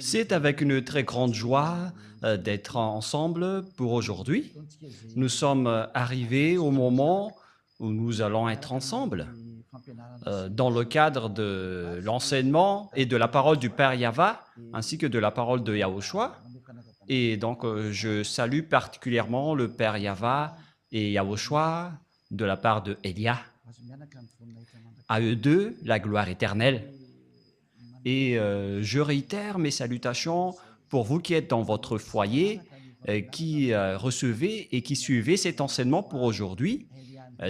C'est avec une très grande joie d'être ensemble pour aujourd'hui. Nous sommes arrivés au moment où nous allons être ensemble dans le cadre de l'enseignement et de la parole du Père Yava, ainsi que de la parole de Yahushua. Et donc, je salue particulièrement le Père Yava et Yahushua de la part de Elia. À eux deux, la gloire éternelle. Et je réitère mes salutations pour vous qui êtes dans votre foyer, qui recevez et qui suivez cet enseignement pour aujourd'hui.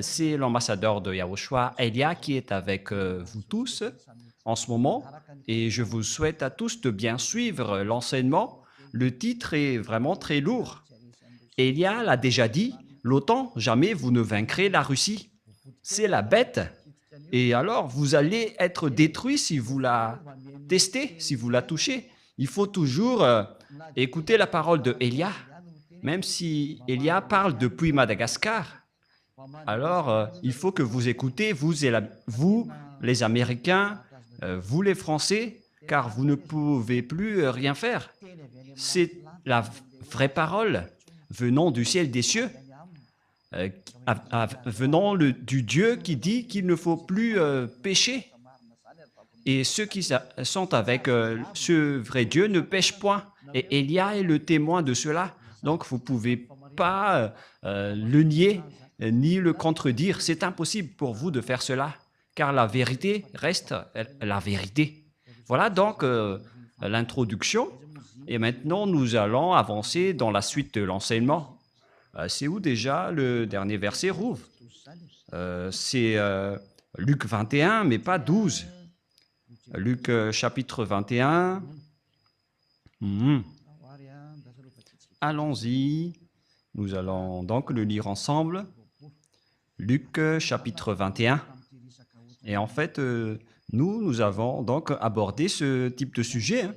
C'est l'ambassadeur de Yahushua, Elia, qui est avec vous tous en ce moment. Et je vous souhaite à tous de bien suivre l'enseignement. Le titre est vraiment très lourd. Elia l'a déjà dit, l'OTAN, jamais vous ne vaincrez la Russie. C'est la bête. Et alors, vous allez être détruit si vous la testez, si vous la touchez. Il faut toujours écouter la parole de Elia, même si Elia parle depuis Madagascar. Alors, il faut que vous écoutez, vous, les Américains, vous les Français, car vous ne pouvez plus rien faire. C'est la vraie parole venant du ciel des cieux, venant du Dieu qui dit qu'il ne faut plus pécher. Et ceux qui sont avec ce vrai Dieu ne pêchent point. Et Élia est le témoin de cela. Donc, vous ne pouvez pas le nier ni le contredire. C'est impossible pour vous de faire cela, car la vérité reste la vérité. Voilà donc l'introduction. Et maintenant, nous allons avancer dans la suite de l'enseignement. C'est où déjà le dernier verset, Rouv? C'est Luc 21, mais pas 12. Luc chapitre 21. Allons-y. Nous allons donc le lire ensemble. Luc chapitre 21. Et en fait, nous avons donc abordé ce type de sujet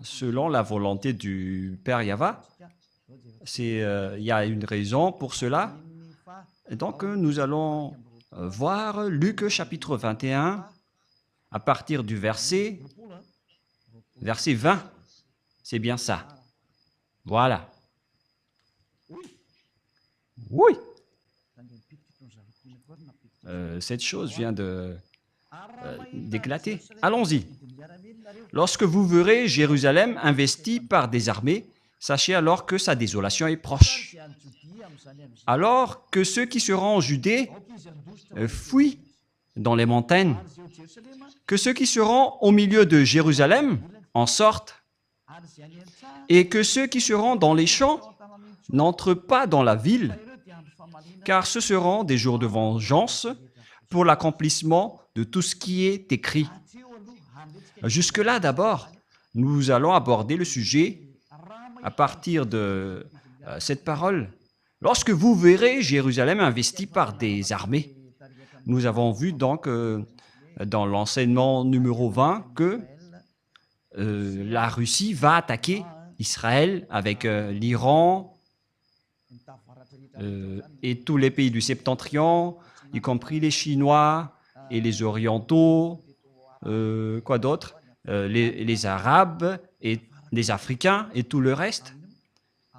selon la volonté du Père Yava. Il y a une raison pour cela. Et donc, nous allons voir Luc chapitre 21 à partir du verset 20. C'est bien ça. Voilà. Oui. Cette chose vient d'éclater. Allons-y. Lorsque vous verrez Jérusalem investie par des armées, sachez alors que sa désolation est proche. Alors que ceux qui seront en Judée fuient dans les montagnes, que ceux qui seront au milieu de Jérusalem en sortent, et que ceux qui seront dans les champs n'entrent pas dans la ville, car ce seront des jours de vengeance pour l'accomplissement de tout ce qui est écrit. Jusque-là, d'abord, nous allons aborder le sujet à partir de cette parole. Lorsque vous verrez Jérusalem investie par des armées, nous avons vu donc dans l'enseignement numéro 20 que la Russie va attaquer Israël avec l'Iran et tous les pays du Septentrion, y compris les Chinois et les Orientaux, quoi d'autre, les Arabes et les Africains et tout le reste.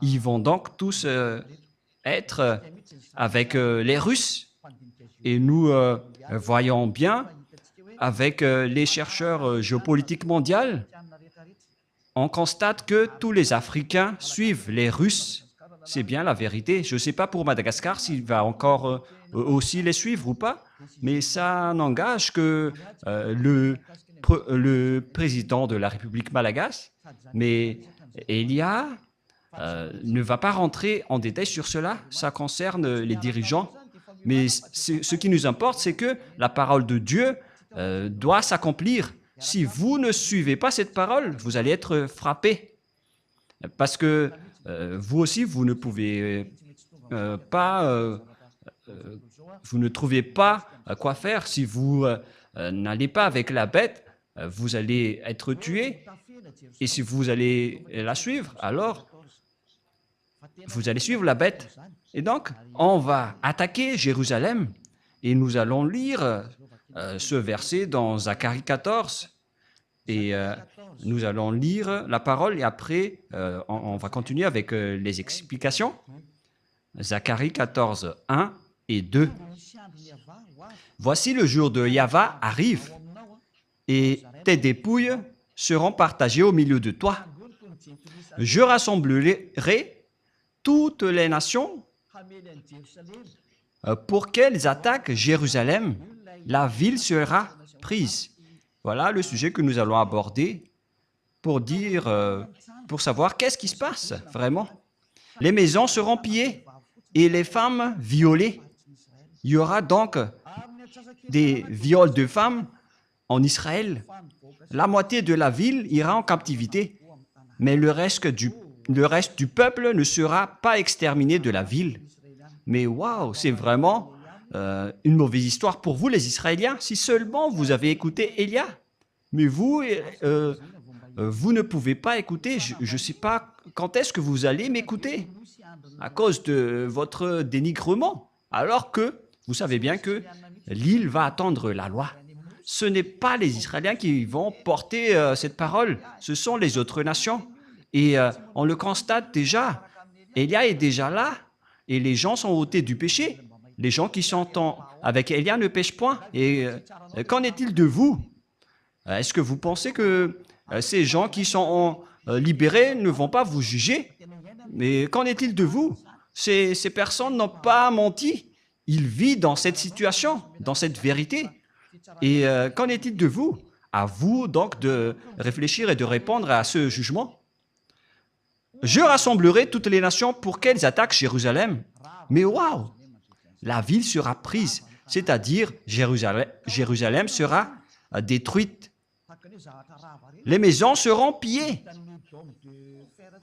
Ils vont donc tous être avec les Russes. Et nous voyons bien avec les chercheurs géopolitiques mondiaux, on constate que tous les Africains suivent les Russes. C'est bien la vérité. Je ne sais pas pour Madagascar s'il va encore aussi les suivre ou pas, mais ça n'engage que le président de la République malagasy, mais Elia ne va pas rentrer en détail sur cela. Ça concerne les dirigeants. Mais ce qui nous importe, c'est que la parole de Dieu doit s'accomplir. Si vous ne suivez pas cette parole, vous allez être frappé. Parce que vous aussi, vous ne pouvez pas, vous ne trouvez pas quoi faire. Si vous n'allez pas avec la bête, vous allez être tué. Et si vous allez la suivre, alors vous allez suivre la bête. Et donc, on va attaquer Jérusalem et nous allons lire ce verset dans Zacharie 14. Et nous allons lire la parole et après, on va continuer avec les explications. Zacharie 14, 1 et 2. Voici le jour de Yahva arrive, et tes dépouilles seront partagées au milieu de toi. Je rassemblerai toutes les nations pour qu'elles attaquent Jérusalem. La ville sera prise. Voilà le sujet que nous allons aborder pour savoir qu'est-ce qui se passe vraiment. Les maisons seront pillées et les femmes violées. Il y aura donc des viols de femmes en Israël. La moitié de la ville ira en captivité, mais le reste du peuple ne sera pas exterminé de la ville. Mais waouh, c'est vraiment une mauvaise histoire pour vous les Israéliens, si seulement vous avez écouté Élia. Mais vous, vous ne pouvez pas écouter. Je ne sais pas quand est-ce que vous allez m'écouter à cause de votre dénigrement, alors que vous savez bien que l'île va attendre la loi. Ce n'est pas les Israéliens qui vont porter cette parole, ce sont les autres nations. Et on le constate déjà, Élia est déjà là, et les gens sont ôtés du péché. Les gens qui sont avec Élia ne pêchent point. Et qu'en est-il de vous? Est-ce que vous pensez que ces gens qui sont libérés ne vont pas vous juger? Mais qu'en est-il de vous? Ces personnes n'ont pas menti. Ils vivent dans cette situation, dans cette vérité. Et qu'en est-il de vous? À vous donc de réfléchir et de répondre à ce jugement. Je rassemblerai toutes les nations pour qu'elles attaquent Jérusalem. Mais waouh! La ville sera prise, c'est-à-dire Jérusalem sera détruite. Les maisons seront pillées.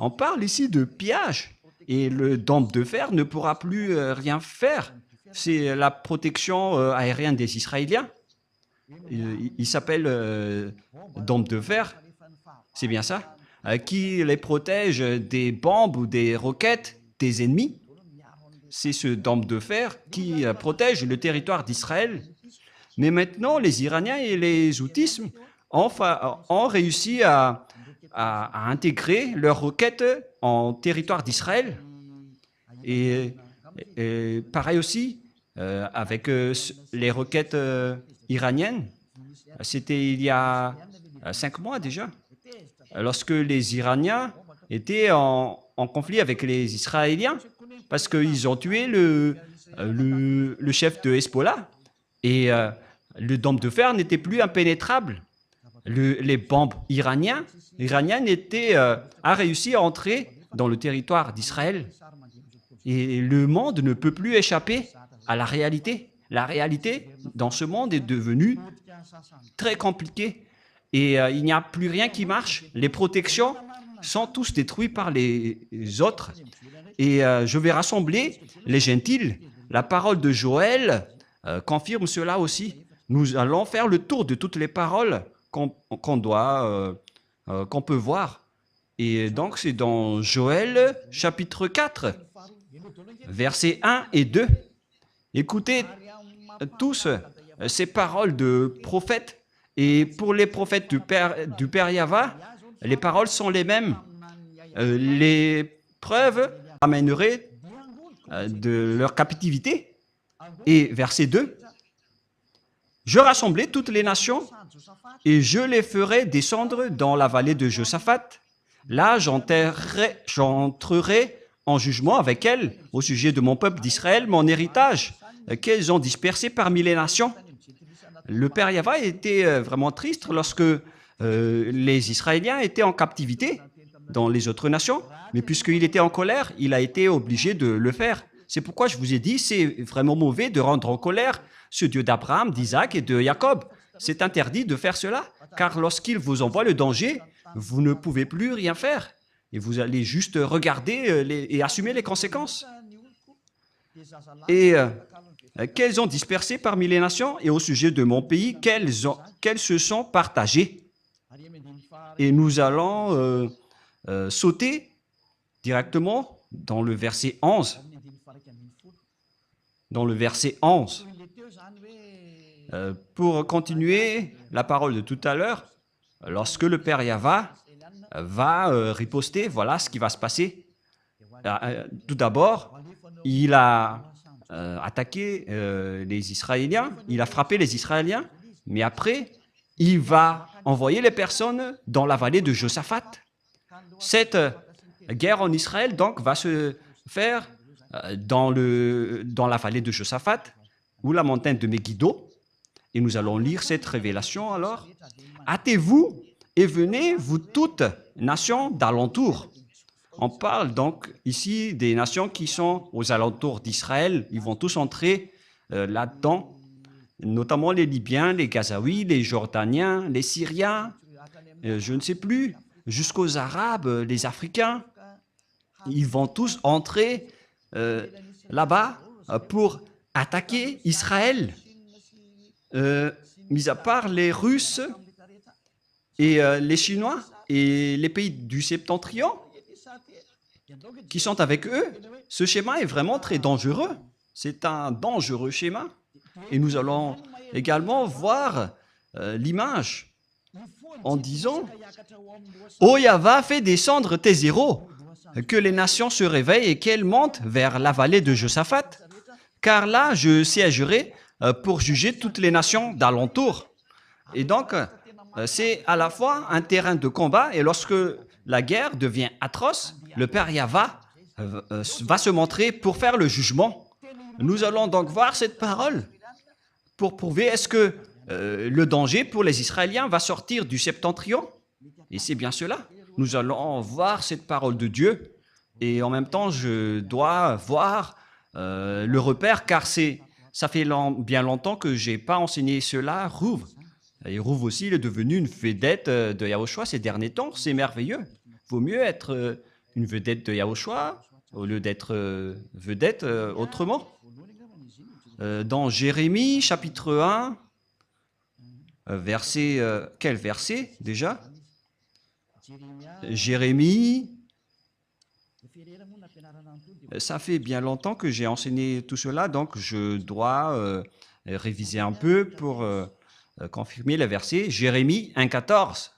On parle ici de pillage. Et le dôme de fer ne pourra plus rien faire. C'est la protection aérienne des Israéliens. Il s'appelle dôme de fer. C'est bien ça? Qui les protège des bombes ou des roquettes des ennemis. C'est ce dôme de fer qui protège le territoire d'Israël. Mais maintenant, les Iraniens et les houthis ont réussi à intégrer leurs roquettes en territoire d'Israël. Et pareil aussi avec les roquettes iraniennes. C'était il y a 5 mois déjà, lorsque les Iraniens étaient en conflit avec les Israéliens, parce qu'ils ont tué le chef de Hezbollah. Et le dôme de fer n'était plus impénétrable. Les bombes iraniennes a réussi à entrer dans le territoire d'Israël. Et le monde ne peut plus échapper à la réalité. La réalité dans ce monde est devenue très compliquée. Et il n'y a plus rien qui marche. Les protections sont tous détruites par les autres. Et je vais rassembler les gentils. La parole de Joël confirme cela aussi. Nous allons faire le tour de toutes les paroles qu'on peut voir. Et donc, c'est dans Joël, chapitre 4, versets 1 et 2. Écoutez tous ces paroles de prophètes. Et pour les prophètes du Père Yahva, les paroles sont les mêmes. Les preuves amèneraient de leur captivité. Et verset 2, « Je rassemblerai toutes les nations et je les ferai descendre dans la vallée de Josaphat. Là, j'entrerai en jugement avec elles au sujet de mon peuple d'Israël, mon héritage, qu'elles ont dispersé parmi les nations. » Le Père Yahva était vraiment triste lorsque les Israéliens étaient en captivité dans les autres nations, mais puisqu'il était en colère, il a été obligé de le faire. C'est pourquoi je vous ai dit, c'est vraiment mauvais de rendre en colère ce Dieu d'Abraham, d'Isaac et de Jacob. C'est interdit de faire cela, car lorsqu'il vous envoie le danger, vous ne pouvez plus rien faire. Et vous allez juste regarder et assumer les conséquences. Et qu'elles ont dispersé parmi les nations, et au sujet de mon pays, qu'elles se sont partagées. Et nous allons sauter directement dans le verset 11. Dans le verset 11. Pour continuer la parole de tout à l'heure, lorsque le père Yahva va riposter, voilà ce qui va se passer. Tout d'abord, il a attaqué les Israéliens, il a frappé les Israéliens, mais après, il va envoyer les personnes dans la vallée de Josaphat. Cette guerre en Israël, donc, va se faire dans la vallée de Josaphat ou la montagne de Megiddo. Et nous allons lire cette révélation alors. Hâtez-vous et venez, vous toutes, nations d'alentour. On parle donc ici des nations qui sont aux alentours d'Israël. Ils vont tous entrer là-dedans, notamment les Libyens, les Gazaouis, les Jordaniens, les Syriens, je ne sais plus, jusqu'aux Arabes, les Africains. Ils vont tous entrer là-bas pour attaquer Israël. Mis à part les Russes et les Chinois et les pays du Septentrion qui sont avec eux, ce schéma est vraiment très dangereux. C'est un dangereux schéma. Et nous allons également voir l'image en disant « Ô Yahva, fais descendre tes héros, que les nations se réveillent et qu'elles montent vers la vallée de Josaphat, car là je siégerai pour juger toutes les nations d'alentour. » Et donc, c'est à la fois un terrain de combat, et lorsque la guerre devient atroce, le Père Yahva va se montrer pour faire le jugement. Nous allons donc voir cette parole pour prouver est-ce que le danger pour les Israéliens va sortir du septentrion. Et c'est bien cela. Nous allons voir cette parole de Dieu, et en même temps, je dois voir le repère, car ça fait bien longtemps que je n'ai pas enseigné cela. Rouv. Et Rouv aussi, il est devenu une vedette de Yahushua ces derniers temps. C'est merveilleux. Il vaut mieux être une vedette de Yahushua au lieu d'être vedette autrement. Dans Jérémie, chapitre 1, quel verset déjà? Jérémie, ça fait bien longtemps que j'ai enseigné tout cela, donc je dois réviser un peu pour confirmer les versets. Jérémie 1,14.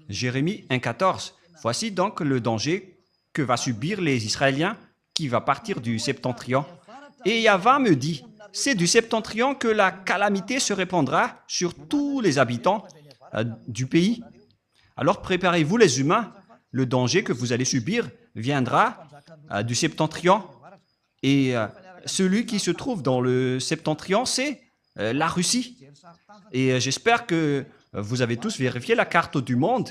Jérémie 1,14. Voici donc le danger que va subir les Israéliens qui va partir du septentrion. Et Yahva me dit, c'est du septentrion que la calamité se répandra sur tous les habitants du pays. Alors préparez-vous les humains, le danger que vous allez subir viendra du septentrion. Et celui qui se trouve dans le septentrion, c'est la Russie. Et j'espère que vous avez tous vérifié la carte du monde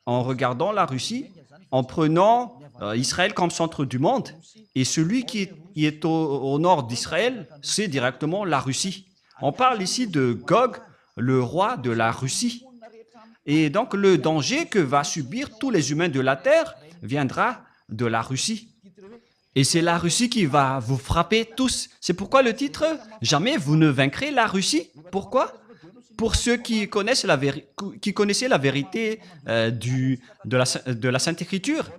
en regardant la Russie, en prenant Israël comme centre du monde. Et celui qui est au nord d'Israël, c'est directement la Russie. On parle ici de Gog, le roi de la Russie. Et donc le danger que va subir tous les humains de la terre viendra de la Russie. Et c'est la Russie qui va vous frapper tous. C'est pourquoi le titre « Jamais vous ne vaincrez la Russie ». Pourquoi? Pour ceux qui connaissaient la vérité de la Sainte Écriture,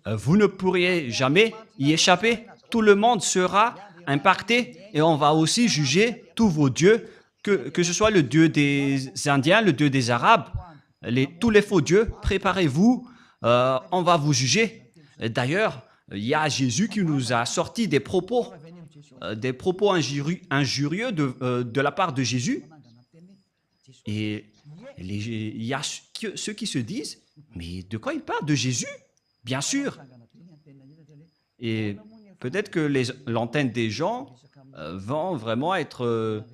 vous ne pourriez jamais y échapper. Tout le monde sera impacté et on va aussi juger tous vos dieux, que ce soit le dieu des Indiens, le dieu des Arabes, tous les faux dieux. Préparez-vous, on va vous juger. D'ailleurs, il y a Jésus qui nous a sorti des propos injurieux de la part de Jésus. Et il y a ceux qui se disent, mais de quoi il parle? De Jésus? Bien sûr. Et peut-être que l'antenne des gens vont vraiment être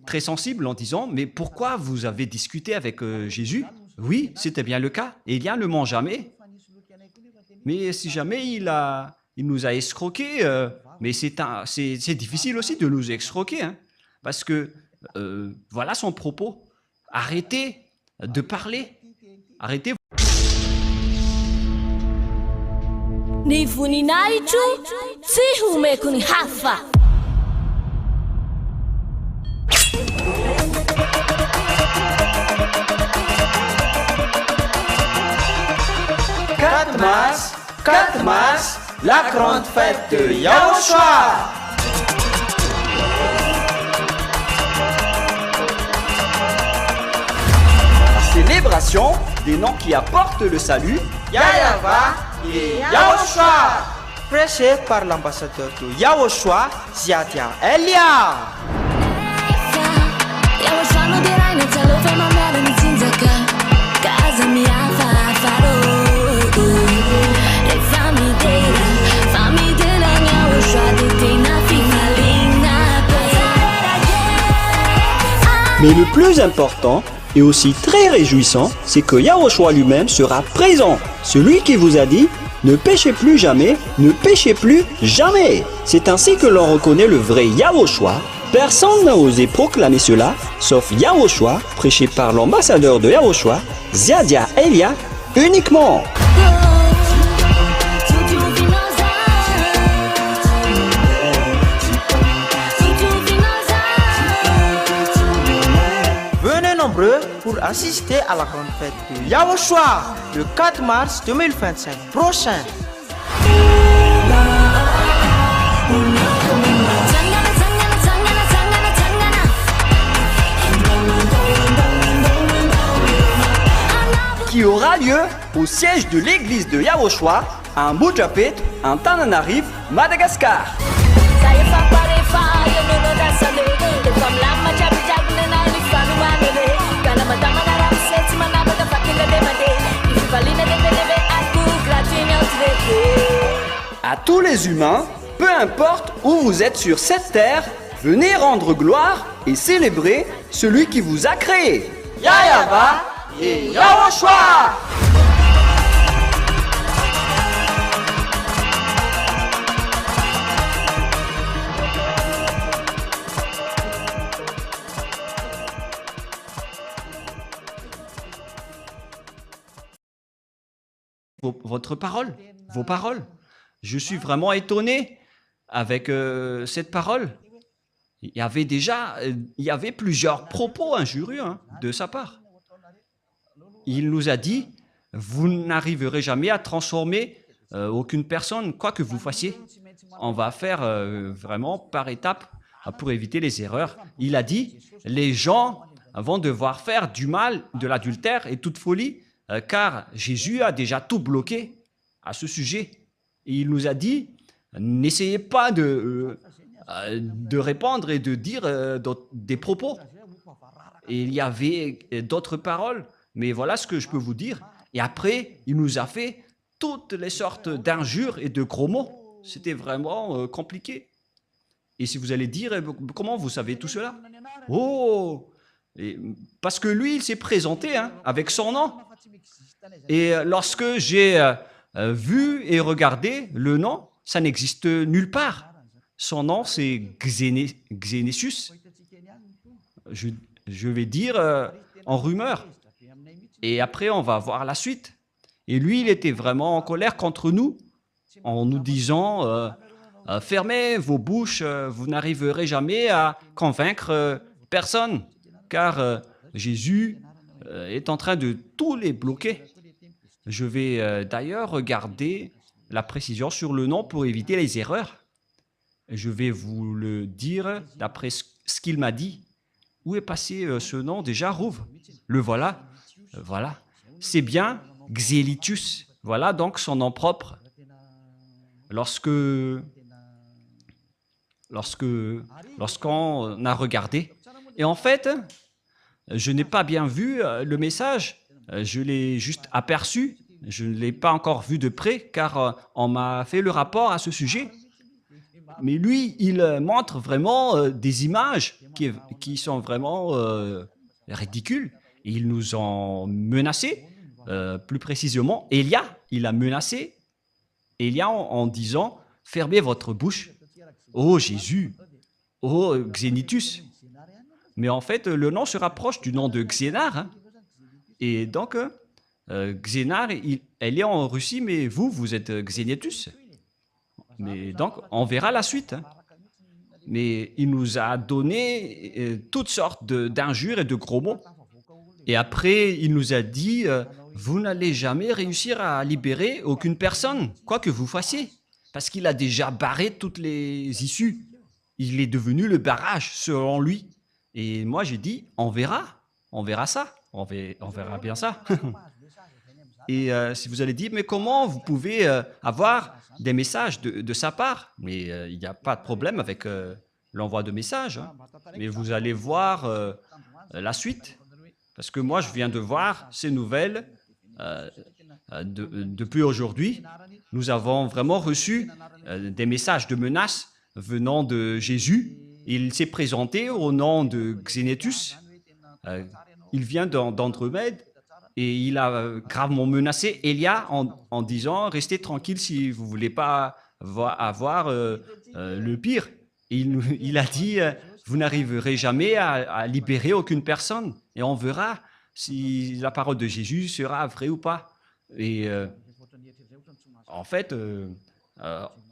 très sensibles en disant, mais pourquoi vous avez discuté avec Jésus? Oui, c'était bien le cas. Élia ne ment jamais. Mais si jamais il nous a escroqués, mais c'est difficile aussi de nous escroquer, hein, parce que voilà son propos. Arrêtez de parler. Arrêtez. Katmas, la grande fête de Yahushua. célébration des noms qui apportent le salut. Yahweh et Yahushua, prêché par l'ambassadeur de Yahushua, Ziadia Elia. Mais le plus important et aussi très réjouissant, c'est que Yahushua lui-même sera présent. Celui qui vous a dit « Ne péchez plus jamais, ne péchez plus jamais ». C'est ainsi que l'on reconnaît le vrai Yahushua. Personne n'a osé proclamer cela, sauf Yahushua, prêché par l'ambassadeur de Yahushua, Ziadia Elia, uniquement. Venez nombreux pour assister à la grande fête de Yahushua le 4 mars 2025 prochain. Qui aura lieu au siège de l'église de Yahushua à Mujapet, en Tananarive, Madagascar. À tous les humains, peu importe où vous êtes sur cette terre, venez rendre gloire et célébrer celui qui vous a créé. Yahweh et Yahushua. Votre parole, vos paroles. Je suis vraiment étonné avec cette parole. Il y avait plusieurs propos injurieux de sa part. Il nous a dit, vous n'arriverez jamais à transformer aucune personne, quoi que vous fassiez. On va faire vraiment par étapes pour éviter les erreurs. Il a dit, les gens vont devoir faire du mal, de l'adultère et toute folie, car Jésus a déjà tout bloqué à ce sujet. Et il nous a dit, n'essayez pas de répandre et de dire des propos. Et il y avait d'autres paroles, mais voilà ce que je peux vous dire. Et après, il nous a fait toutes les sortes d'injures et de gros mots. C'était vraiment compliqué. Et si vous allez dire, comment vous savez tout cela? Oh! Parce que lui, il s'est présenté avec son nom. Et lorsque j'ai vu et regardé le nom, ça n'existe nulle part. Son nom, c'est Xénésus. Je vais dire en rumeur. Et après, on va voir la suite. Et lui, il était vraiment en colère contre nous, en nous disant fermez vos bouches, vous n'arriverez jamais à convaincre personne, car Jésus est en train de tous les bloquer. Je vais d'ailleurs regarder la précision sur le nom pour éviter les erreurs. Je vais vous le dire d'après ce qu'il m'a dit. Où est passé ce nom déjà, Rouv? Le voilà. Voilà. C'est bien Xélitus. Voilà donc son nom propre. Lorsqu'on a regardé. Et en fait, je n'ai pas bien vu le message. Je l'ai juste aperçu. Je ne l'ai pas encore vu de près car on m'a fait le rapport à ce sujet. Mais lui, il montre vraiment des images qui sont vraiment ridicules. Et ils nous ont menacés, plus précisément. Élia, il a menacé Élia en disant « Fermez votre bouche ». Oh Jésus, oh Xénitus. Mais en fait, le nom se rapproche du nom de Xénar. Et donc, Xénar, elle est en Russie, mais vous êtes Xénétus. Mais donc, on verra la suite. Mais il nous a donné toutes sortes d'injures et de gros mots. Et après, il nous a dit, vous n'allez jamais réussir à libérer aucune personne, quoi que vous fassiez. Parce qu'il a déjà barré toutes les issues. Il est devenu le barrage, selon lui. Et moi, j'ai dit, on verra ça. on verra bien ça. Et si vous allez dire, mais comment vous pouvez avoir des messages de sa part? Mais il n'y a pas de problème avec l'envoi de messages, hein. Mais vous allez voir la suite. Parce que moi, je viens de voir ces nouvelles depuis aujourd'hui. Nous avons vraiment reçu des messages de menaces venant de Jésus. Il s'est présenté au nom de Xénétus. Il vient d'Andromède et il a gravement menacé Élia en disant « Restez tranquille si vous ne voulez pas avoir le pire ». Il a dit « Vous n'arriverez jamais à libérer aucune personne et on verra si la parole de Jésus sera vraie ou pas. » Et en fait,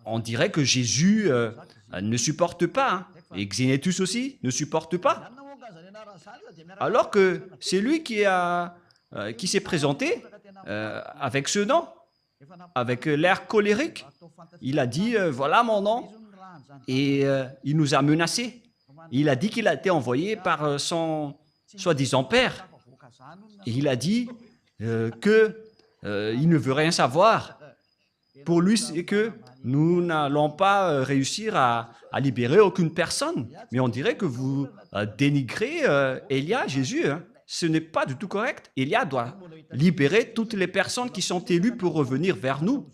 on dirait que Jésus ne supporte pas, hein, et Xénétus aussi ne supporte pas. Alors que c'est lui qui s'est présenté avec ce nom, avec l'air colérique. Il a dit « Voilà mon nom ». Et il nous a menacés. Il a dit qu'il a été envoyé par son soi-disant père. Et il a dit qu'il ne veut rien savoir. Pour lui, c'est que nous n'allons pas réussir à libérer aucune personne. Mais on dirait que vous dénigrez Élia, Jésus, hein. Ce n'est pas du tout correct. Élia doit libérer toutes les personnes qui sont élues pour revenir vers nous.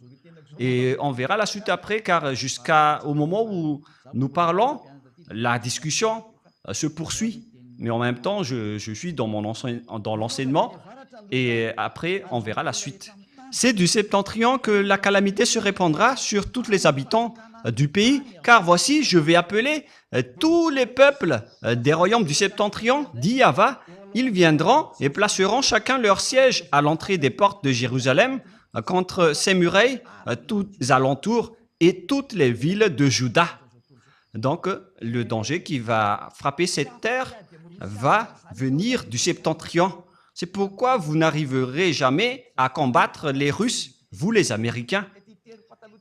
Et on verra la suite après, car jusqu'au moment où nous parlons, la discussion se poursuit. Mais en même temps, je suis dans l'enseignement et après, on verra la suite. C'est du septentrion que la calamité se répandra sur tous les habitants du pays, car voici, je vais appeler tous les peuples des royaumes du septentrion, dit Yahva. Ils viendront et placeront chacun leur siège à l'entrée des portes de Jérusalem, contre ses murailles, tous alentours et toutes les villes de Juda. Donc, le danger qui va frapper cette terre va venir du septentrion. C'est pourquoi vous n'arriverez jamais à combattre les Russes, vous les Américains.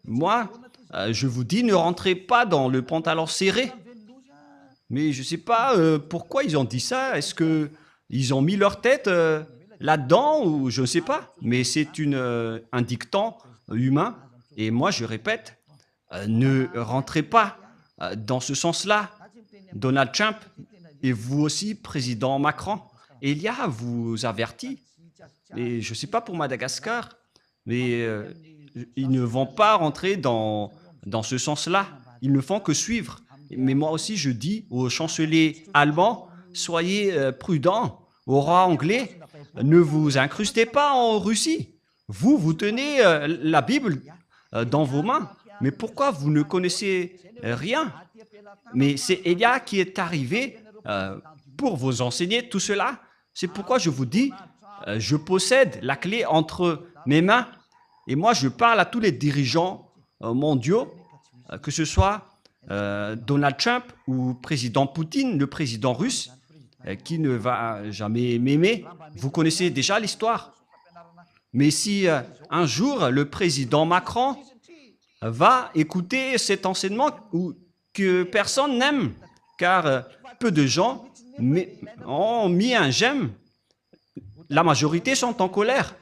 Moi, je vous dis, ne rentrez pas dans le pantalon serré. Mais je ne sais pas pourquoi ils ont dit ça. Est-ce qu'ils ont mis leur tête là-dedans ou je ne sais pas. Mais c'est un dicton humain. Et moi, je répète, ne rentrez pas dans ce sens-là. Donald Trump et vous aussi, président Macron. Elia vous avertit. Et je ne sais pas pour Madagascar, mais ils ne vont pas rentrer dans ce sens-là. Ils ne font que suivre. Mais moi aussi, je dis au chancelier allemand, soyez prudents. Au roi anglais, ne vous incrustez pas en Russie. Vous tenez la Bible dans vos mains. Mais pourquoi vous ne connaissez rien? Mais c'est Elia qui est arrivé pour vous enseigner tout cela. C'est pourquoi je vous dis, je possède la clé entre mes mains. Et moi, je parle à tous les dirigeants mondiaux, que ce soit Donald Trump ou président Poutine, le président russe, qui ne va jamais m'aimer. Vous connaissez déjà l'histoire. Mais si un jour, le président Macron va écouter cet enseignement que personne n'aime, car peu de gens ont mis un j'aime, la majorité sont en colère.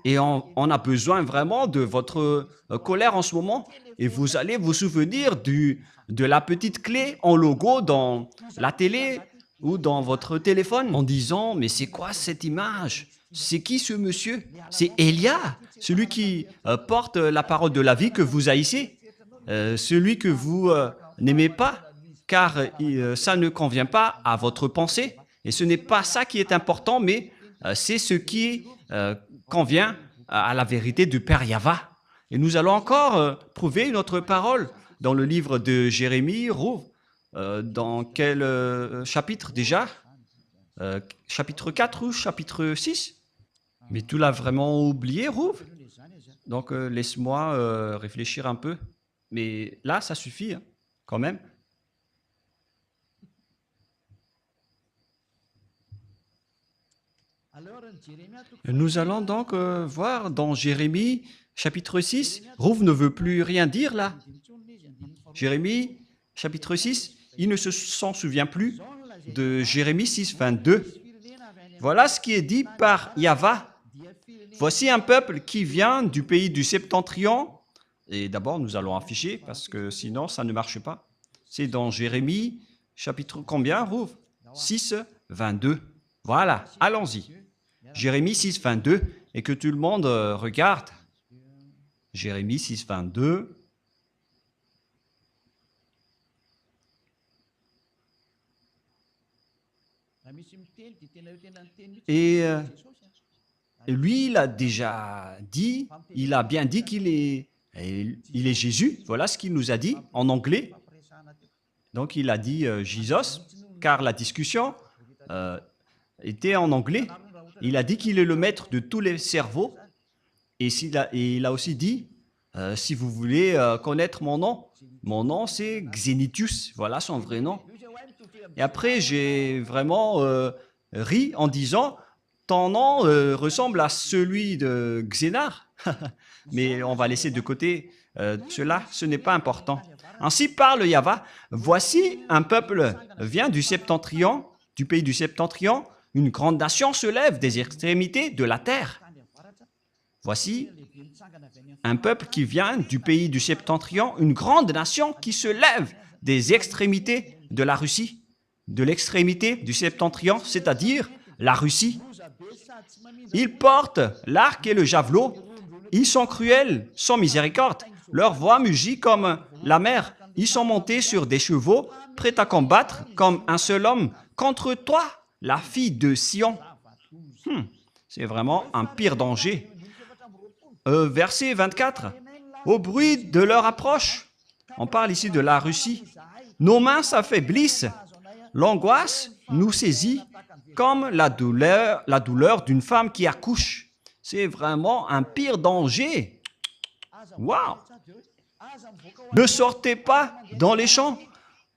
Et on a besoin vraiment de votre colère en ce moment. Et vous allez vous souvenir de la petite clé en logo dans la télé ou dans votre téléphone en disant « Mais c'est quoi cette image? C'est qui ce monsieur? C'est Elia, celui qui porte la parole de la vie que vous haïssez, celui que vous n'aimez pas, car ça ne convient pas à votre pensée. Et ce n'est pas ça qui est important, mais c'est ce qui convient à la vérité du Père Yahva. Et nous allons encore prouver une autre parole dans le livre de Jérémie, Rouv. Dans quel chapitre déjà? Chapitre 4 ou chapitre 6? Mais tu l'as vraiment oublié, Rouv? Donc laisse-moi réfléchir un peu. Mais là, ça suffit, hein, quand même. Nous allons donc voir dans Jérémie, chapitre 6. Rouv ne veut plus rien dire là. Jérémie, chapitre 6, il ne s'en souvient plus de Jérémie 6, 22. Voilà ce qui est dit par Yahvé. Voici un peuple qui vient du pays du Septentrion. Et d'abord, nous allons afficher parce que sinon, ça ne marche pas. C'est dans Jérémie, chapitre combien, Rouv? 6, 22. Voilà, allons-y. Jérémie 6, 22. Et que tout le monde regarde. Jérémie 6, 22. Et lui, il a déjà dit, il a bien dit qu'il est, il est Jésus. Voilà ce qu'il nous a dit en anglais. Donc, il a dit Jesus, car la discussion était en anglais. Il a dit qu'il est le maître de tous les cerveaux. Et il a aussi dit, si vous voulez connaître mon nom c'est Xenitus. Voilà son vrai nom. Et après, j'ai vraiment ri en disant, ton nom ressemble à celui de Xénar. Mais on va laisser de côté cela, ce n'est pas important. Ainsi parle Yahvé, voici un peuple vient du Septentrion, du pays du Septentrion, une grande nation se lève des extrémités de la terre. Voici un peuple qui vient du pays du Septentrion, une grande nation qui se lève des extrémités de la Russie, de l'extrémité du Septentrion, c'est-à-dire la Russie. Ils portent l'arc et le javelot, ils sont cruels, sans miséricorde, leur voix mugit comme la mer, ils sont montés sur des chevaux, prêts à combattre comme un seul homme contre toi, la fille de Sion. C'est vraiment un pire danger. Verset 24. Au bruit de leur approche, on parle ici de la Russie, nos mains s'affaiblissent, l'angoisse nous saisit comme la douleur d'une femme qui accouche. C'est vraiment un pire danger. Waouh! Ne sortez pas dans les champs,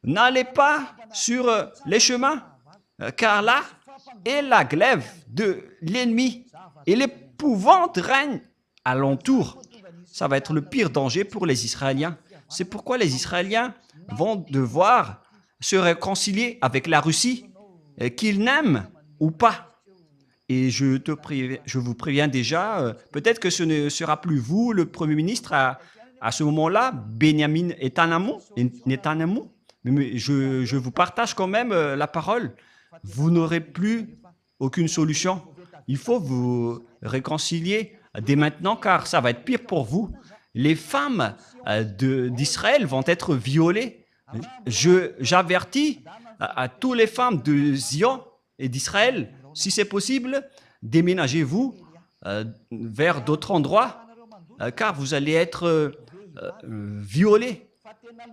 n'allez pas sur les chemins, car là est la glaive de l'ennemi et l'épouvante règne alentour. Ça va être le pire danger pour les Israéliens. C'est pourquoi les Israéliens vont devoir se réconcilier avec la Russie, qu'ils n'aiment ou pas. Et je vous préviens déjà, peut-être que ce ne sera plus vous, le Premier ministre, à ce moment-là, Benjamin Netanyahou, mais je vous partage quand même la parole. Vous n'aurez plus aucune solution. Il faut vous réconcilier dès maintenant, car ça va être pire pour vous. Les femmes d'Israël vont être violées. J'avertis à toutes les femmes de Zion et d'Israël, si c'est possible, déménagez-vous vers d'autres endroits, car vous allez être violés.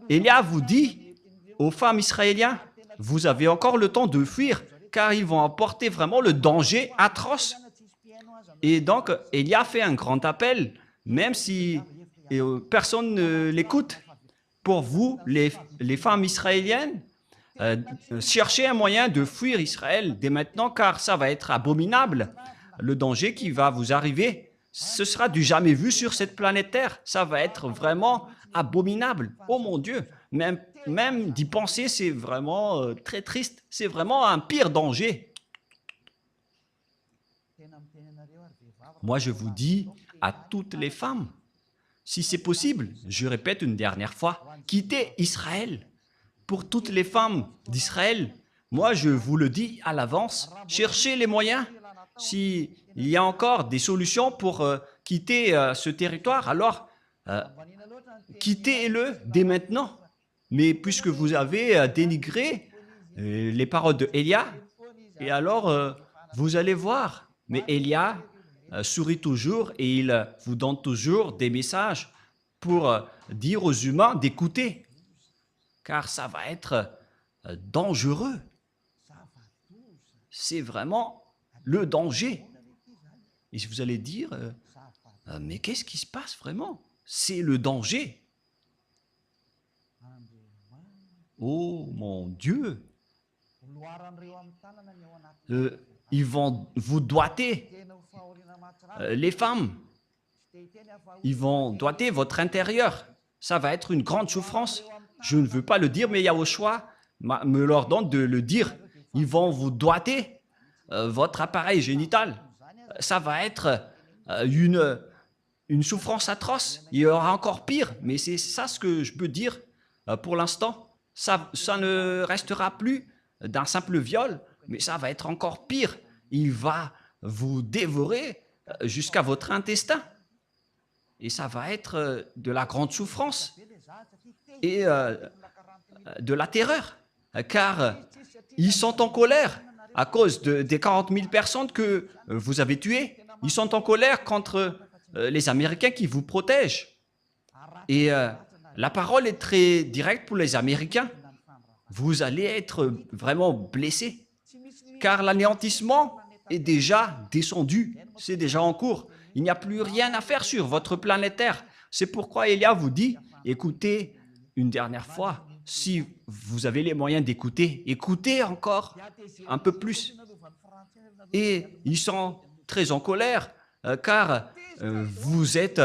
Élia vous dit aux femmes israéliennes, vous avez encore le temps de fuir, car ils vont apporter vraiment le danger atroce. Et donc, Élia fait un grand appel, même si personne ne l'écoute. Pour vous, les femmes israéliennes, cherchez un moyen de fuir Israël dès maintenant, car ça va être abominable. Le danger qui va vous arriver, ce sera du jamais vu sur cette planète Terre. Ça va être vraiment abominable. Oh mon Dieu, même d'y penser, c'est vraiment très triste. C'est vraiment un pire danger. Moi, je vous dis à toutes les femmes, si c'est possible, je répète une dernière fois, quittez Israël. Pour toutes les femmes d'Israël, moi, je vous le dis à l'avance, cherchez les moyens. S'il y a encore des solutions pour quitter ce territoire, alors quittez-le dès maintenant. Mais puisque vous avez dénigré les paroles de Élia, et alors vous allez voir. Mais Élia sourit toujours et il vous donne toujours des messages pour dire aux humains d'écouter, car ça va être dangereux. C'est vraiment le danger. Et vous allez dire, mais qu'est-ce qui se passe vraiment? C'est le danger. Oh mon Dieu! Ils vont vous doiter. Les femmes, ils vont doiter votre intérieur. Ça va être une grande souffrance. Je ne veux pas le dire, mais Yahushua me leur donne de le dire. Ils vont vous doiter votre appareil génital. Ça va être une souffrance atroce. Il y aura encore pire, mais c'est ça ce que je peux dire pour l'instant. Ça ne restera plus d'un simple viol, mais ça va être encore pire. Il va vous dévorer jusqu'à votre intestin. Et ça va être de la grande souffrance et de la terreur, car ils sont en colère à cause des 40 000 personnes que vous avez tuées. Ils sont en colère contre les Américains qui vous protègent. Et la parole est très directe pour les Américains. Vous allez être vraiment blessés, car l'anéantissement est déjà descendu, c'est déjà en cours. Il n'y a plus rien à faire sur votre planète Terre. C'est pourquoi Élia vous dit, écoutez une dernière fois, si vous avez les moyens d'écouter, écoutez encore un peu plus. Et ils sont très en colère, car vous êtes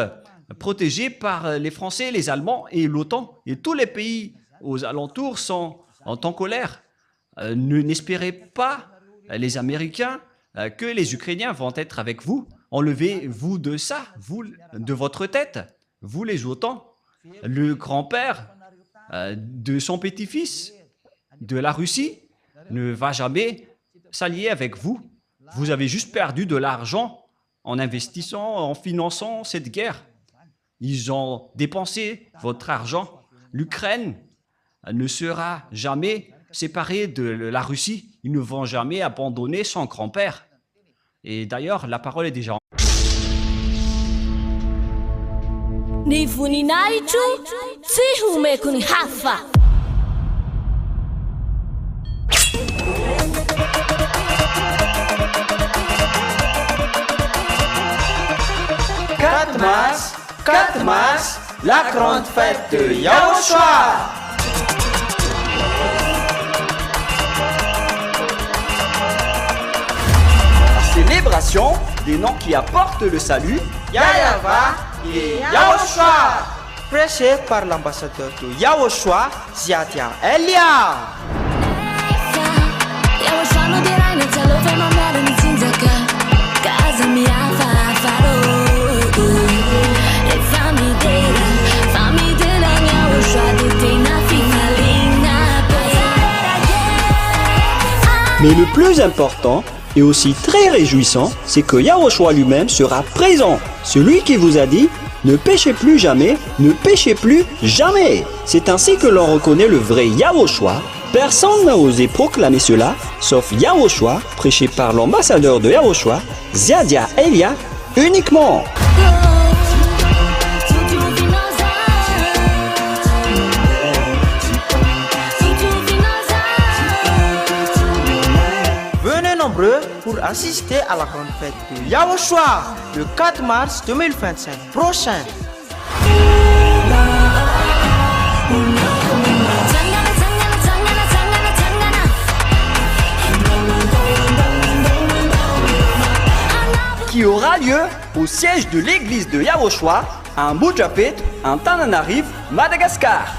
protégés par les Français, les Allemands et l'OTAN. Et tous les pays aux alentours sont en colère. N'espérez pas, les Américains, que les Ukrainiens vont être avec vous. Enlevez-vous de ça, vous, de votre tête, vous les OTAN. Le grand-père de son petit-fils de la Russie ne va jamais s'allier avec vous. Vous avez juste perdu de l'argent en investissant, en finançant cette guerre. Ils ont dépensé votre argent. L'Ukraine ne sera jamais séparée de la Russie. Ils ne vont jamais abandonner son grand-père. Et d'ailleurs, la parole est déjà en... Ni voninahitro tsy homeko ny hafa. « 4 mars, la grande fête de Yahushua. Célébration des noms qui apportent le salut. Yahava et Yahushua. Prêché par l'ambassadeur de Yahushua, Ziadia Elia. Mais le plus important et aussi très réjouissant, c'est que Yahushua lui-même sera présent. Celui qui vous a dit « Ne péchez plus jamais, ne péchez plus jamais ». C'est ainsi que l'on reconnaît le vrai Yahushua. Personne n'a osé proclamer cela, sauf Yahushua, prêché par l'ambassadeur de Yahushua, Ziadia Elia, uniquement. Pour assister à la grande fête de Yahushua le 4 mars 2025 prochain. Qui aura lieu au siège de l'église de Yahushua à Mbujapet, en Tananarive, Madagascar.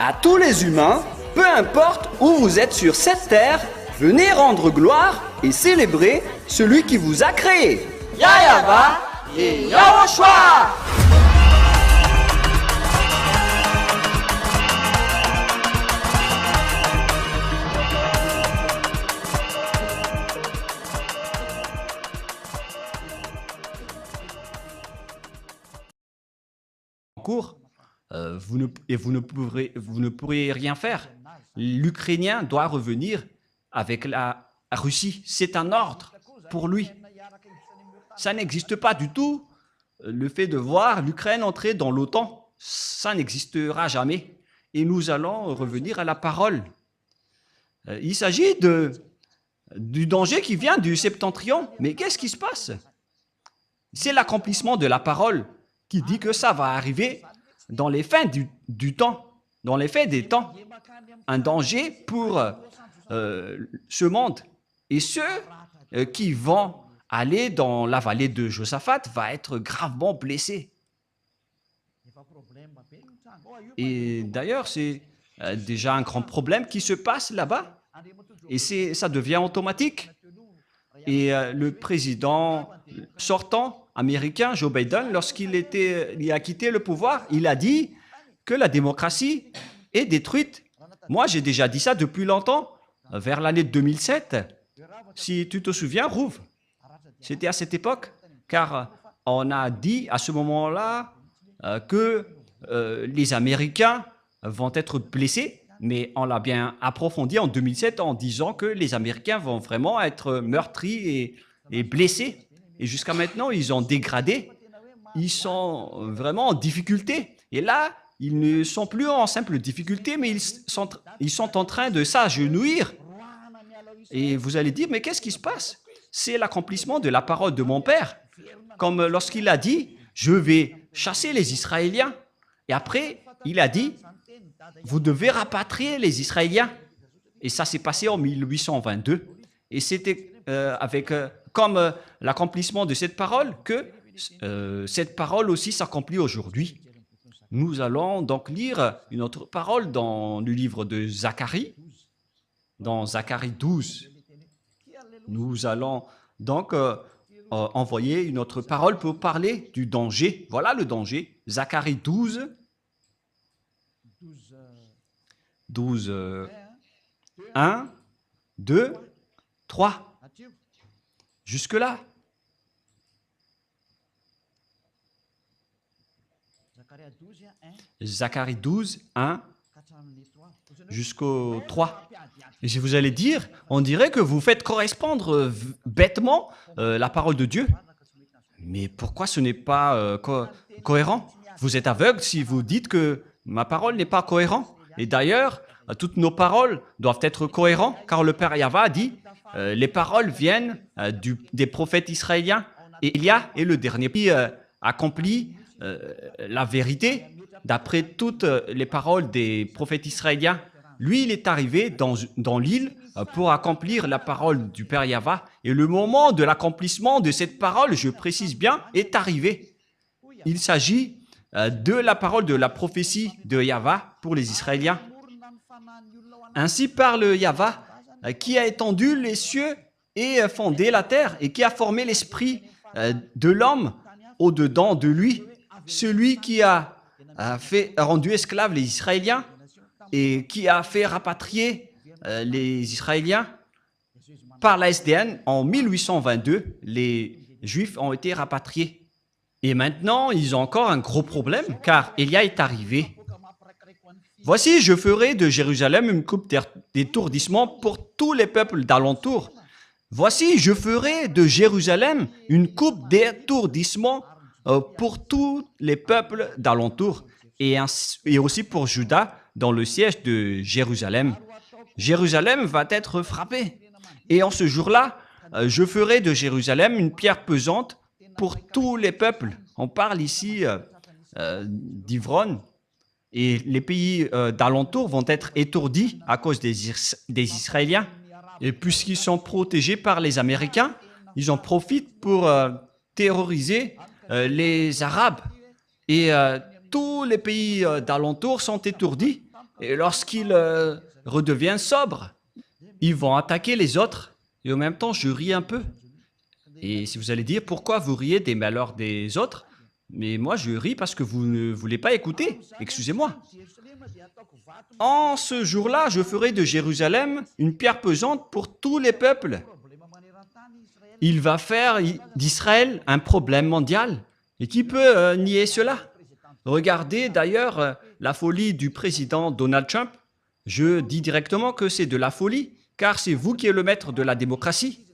À tous les humains, peu importe où vous êtes sur cette terre, venez rendre gloire et célébrer celui qui vous a créé. Yahava et Yahushua. Cours, vous ne pourrez rien faire. L'Ukrainien doit revenir avec la Russie. C'est un ordre pour lui. Ça n'existe pas du tout. Le fait de voir l'Ukraine entrer dans l'OTAN, ça n'existera jamais. Et nous allons revenir à la parole. Il s'agit du danger qui vient du septentrion. Mais qu'est-ce qui se passe? C'est l'accomplissement de la parole qui dit que ça va arriver dans les fins du temps, dans les fins des temps. Un danger pour ce monde. Et ceux qui vont aller dans la vallée de Josaphat va être gravement blessé. Et d'ailleurs, c'est déjà un grand problème qui se passe là-bas. Et ça devient automatique. Et le président sortant américain, Joe Biden, lorsqu'il a quitté le pouvoir, il a dit que la démocratie est détruite. Moi, j'ai déjà dit ça depuis longtemps, vers l'année 2007. Si tu te souviens, Rouv, c'était à cette époque, car on a dit à ce moment-là que les Américains vont être blessés, mais on l'a bien approfondi en 2007 en disant que les Américains vont vraiment être meurtris et blessés. Et jusqu'à maintenant, ils ont dégradé. Ils sont vraiment en difficulté. Et là, ils ne sont plus en simple difficulté, mais ils sont en train de s'agenouiller. Et vous allez dire, mais qu'est-ce qui se passe? C'est l'accomplissement de la parole de mon Père. Comme lorsqu'il a dit, je vais chasser les Israéliens. Et après, il a dit, vous devez rapatrier les Israéliens. Et ça s'est passé en 1822. Et c'était comme l'accomplissement de cette parole que cette parole aussi s'accomplit aujourd'hui. Nous allons donc lire une autre parole dans le livre de Zacharie, dans Zacharie 12. Nous allons donc envoyer une autre parole pour parler du danger. Voilà le danger. Zacharie 12, 1, 2, 3. Jusque-là. Zacharie 12, 1 jusqu'au 3. Et si vous allez dire, on dirait que vous faites correspondre bêtement la parole de Dieu. Mais pourquoi ce n'est pas cohérent? Vous êtes aveugle si vous dites que ma parole n'est pas cohérente. Et d'ailleurs, toutes nos paroles doivent être cohérentes, car le Père Yahva a dit, les paroles viennent des prophètes israéliens. Et Élia est le dernier qui accomplit la vérité d'après toutes les paroles des prophètes israéliens. Lui, il est arrivé dans l'île pour accomplir la parole du Père Yahva. Et le moment de l'accomplissement de cette parole, je précise bien, est arrivé. Il s'agit de la parole de la prophétie de Yahva pour les Israéliens. Ainsi parle Yahva, qui a étendu les cieux et fondé la terre, et qui a formé l'esprit de l'homme au-dedans de lui. Celui qui a rendu esclaves les Israéliens et qui a fait rapatrier les Israéliens par la SDN en 1822, les Juifs ont été rapatriés. Et maintenant, ils ont encore un gros problème, car Élia est arrivé. Voici, je ferai de Jérusalem une coupe d'étourdissement pour tous les peuples d'alentour. Voici, je ferai de Jérusalem une coupe d'étourdissement pour tous les peuples d'alentour et aussi pour Juda dans le siège de Jérusalem. Jérusalem va être frappée. Et en ce jour-là, je ferai de Jérusalem une pierre pesante pour tous les peuples. On parle ici d'Ivron. Et les pays d'alentour vont être étourdis à cause des Israéliens. Et puisqu'ils sont protégés par les Américains, ils en profitent pour terroriser les Arabes. Et tous les pays d'alentour sont étourdis. Et lorsqu'ils redeviennent sobres, ils vont attaquer les autres. Et en même temps, je ris un peu. Et si vous allez dire, pourquoi vous riez des malheurs des autres? Mais moi, je ris parce que vous ne voulez pas écouter. Excusez-moi. En ce jour-là, je ferai de Jérusalem une pierre pesante pour tous les peuples. Il va faire d'Israël un problème mondial. Et qui peut nier cela? Regardez d'ailleurs la folie du président Donald Trump. Je dis directement que c'est de la folie, car c'est vous qui êtes le maître de la démocratie.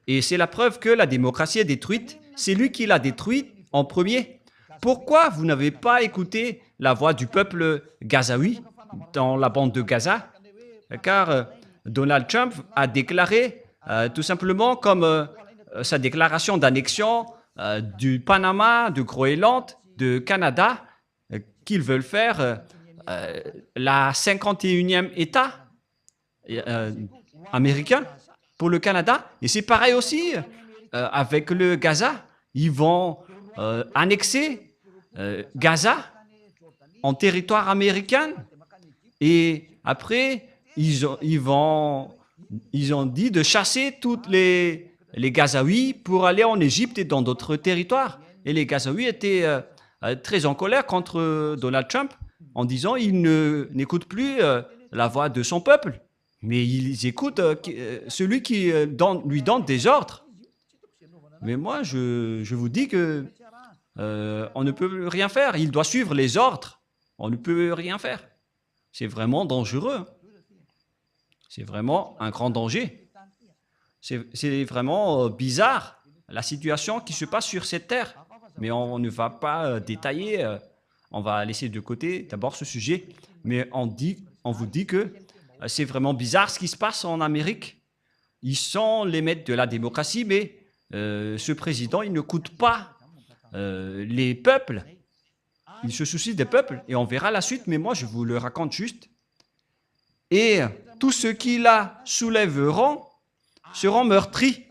Et c'est la preuve que la démocratie est détruite. C'est lui qui l'a détruite en premier. Pourquoi vous n'avez pas écouté la voix du peuple gazaoui dans la bande de Gaza? Car Donald Trump a déclaré tout simplement comme sa déclaration d'annexion du Panama, de Groenland, de Canada, qu'ils veulent faire la 51e État américain pour le Canada. Et c'est pareil aussi avec le Gaza. Ils vont annexer Gaza en territoire américain. Et après, ils ont dit de chasser tous les Gazaouis pour aller en Égypte et dans d'autres territoires. Et les Gazaouis étaient très en colère contre Donald Trump en disant qu'il n'écoute plus la voix de son peuple, mais ils écoutent celui qui lui donne des ordres. Mais moi, je vous dis que on ne peut rien faire. Il doit suivre les ordres. On ne peut rien faire. C'est vraiment dangereux. C'est vraiment un grand danger. C'est vraiment bizarre, la situation qui se passe sur cette terre. Mais on ne va pas détailler, on va laisser de côté d'abord ce sujet. Mais on vous dit que c'est vraiment bizarre ce qui se passe en Amérique. Ils sont les maîtres de la démocratie, mais ce président, il n'écoute pas les peuples. Il se soucie des peuples et on verra la suite, mais moi je vous le raconte juste. Et tous ceux qui la soulèveront seront meurtris.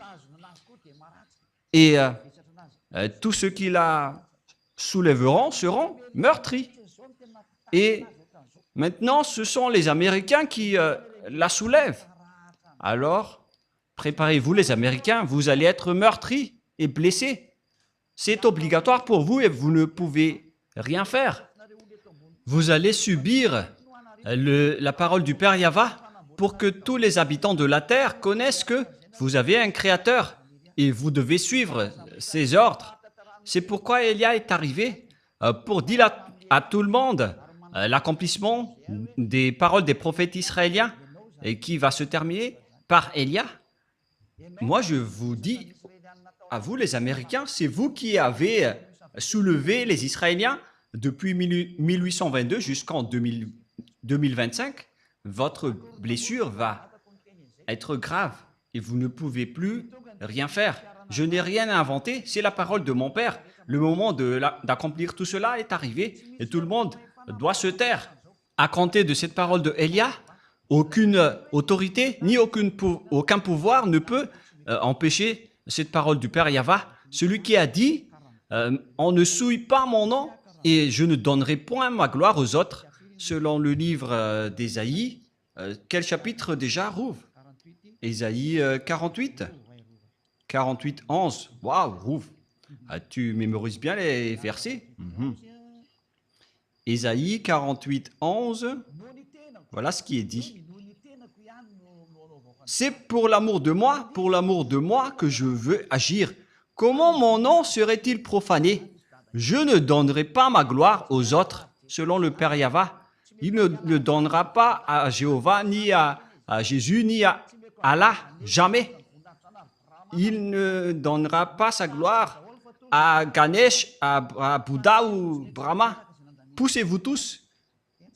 Et tous ceux qui la soulèveront seront meurtris. Et maintenant, ce sont les Américains qui la soulèvent. Alors, préparez-vous les Américains, vous allez être meurtris et blessés. C'est obligatoire pour vous et vous ne pouvez rien faire. Vous allez subir la parole du Père Yahva pour que tous les habitants de la terre connaissent que vous avez un Créateur et vous devez suivre ses ordres. C'est pourquoi Élia est arrivé pour dire à tout le monde l'accomplissement des paroles des prophètes israéliens et qui va se terminer par Élia. Moi, je vous dis à vous, les Américains, c'est vous qui avez soulevé les Israéliens depuis 1822 jusqu'en 2025. Votre blessure va être grave et vous ne pouvez plus rien faire. Je n'ai rien inventé, c'est la parole de mon Père. Le moment d'accomplir tout cela est arrivé et tout le monde doit se taire. À compter de cette parole de Élia, aucune autorité ni aucun pouvoir ne peut empêcher cette parole du Père Yahva. Celui qui a dit « On ne souille pas mon nom et je ne donnerai point ma gloire aux autres », selon le livre d'Ésaïe. Quel chapitre déjà, Rouv? Ésaïe 48. 48, 11. Waouh, Rouv. Tu mémorises bien les versets. Ésaïe 48, 11. Voilà ce qui est dit. C'est pour l'amour de moi que je veux agir. Comment mon nom serait-il profané? Je ne donnerai pas ma gloire aux autres, selon le Père Yahva. Il ne le donnera pas à Jéhovah, ni à Jésus, ni à Allah, jamais. Il ne donnera pas sa gloire à Ganesh, à Bouddha ou Brahma. Poussez-vous tous.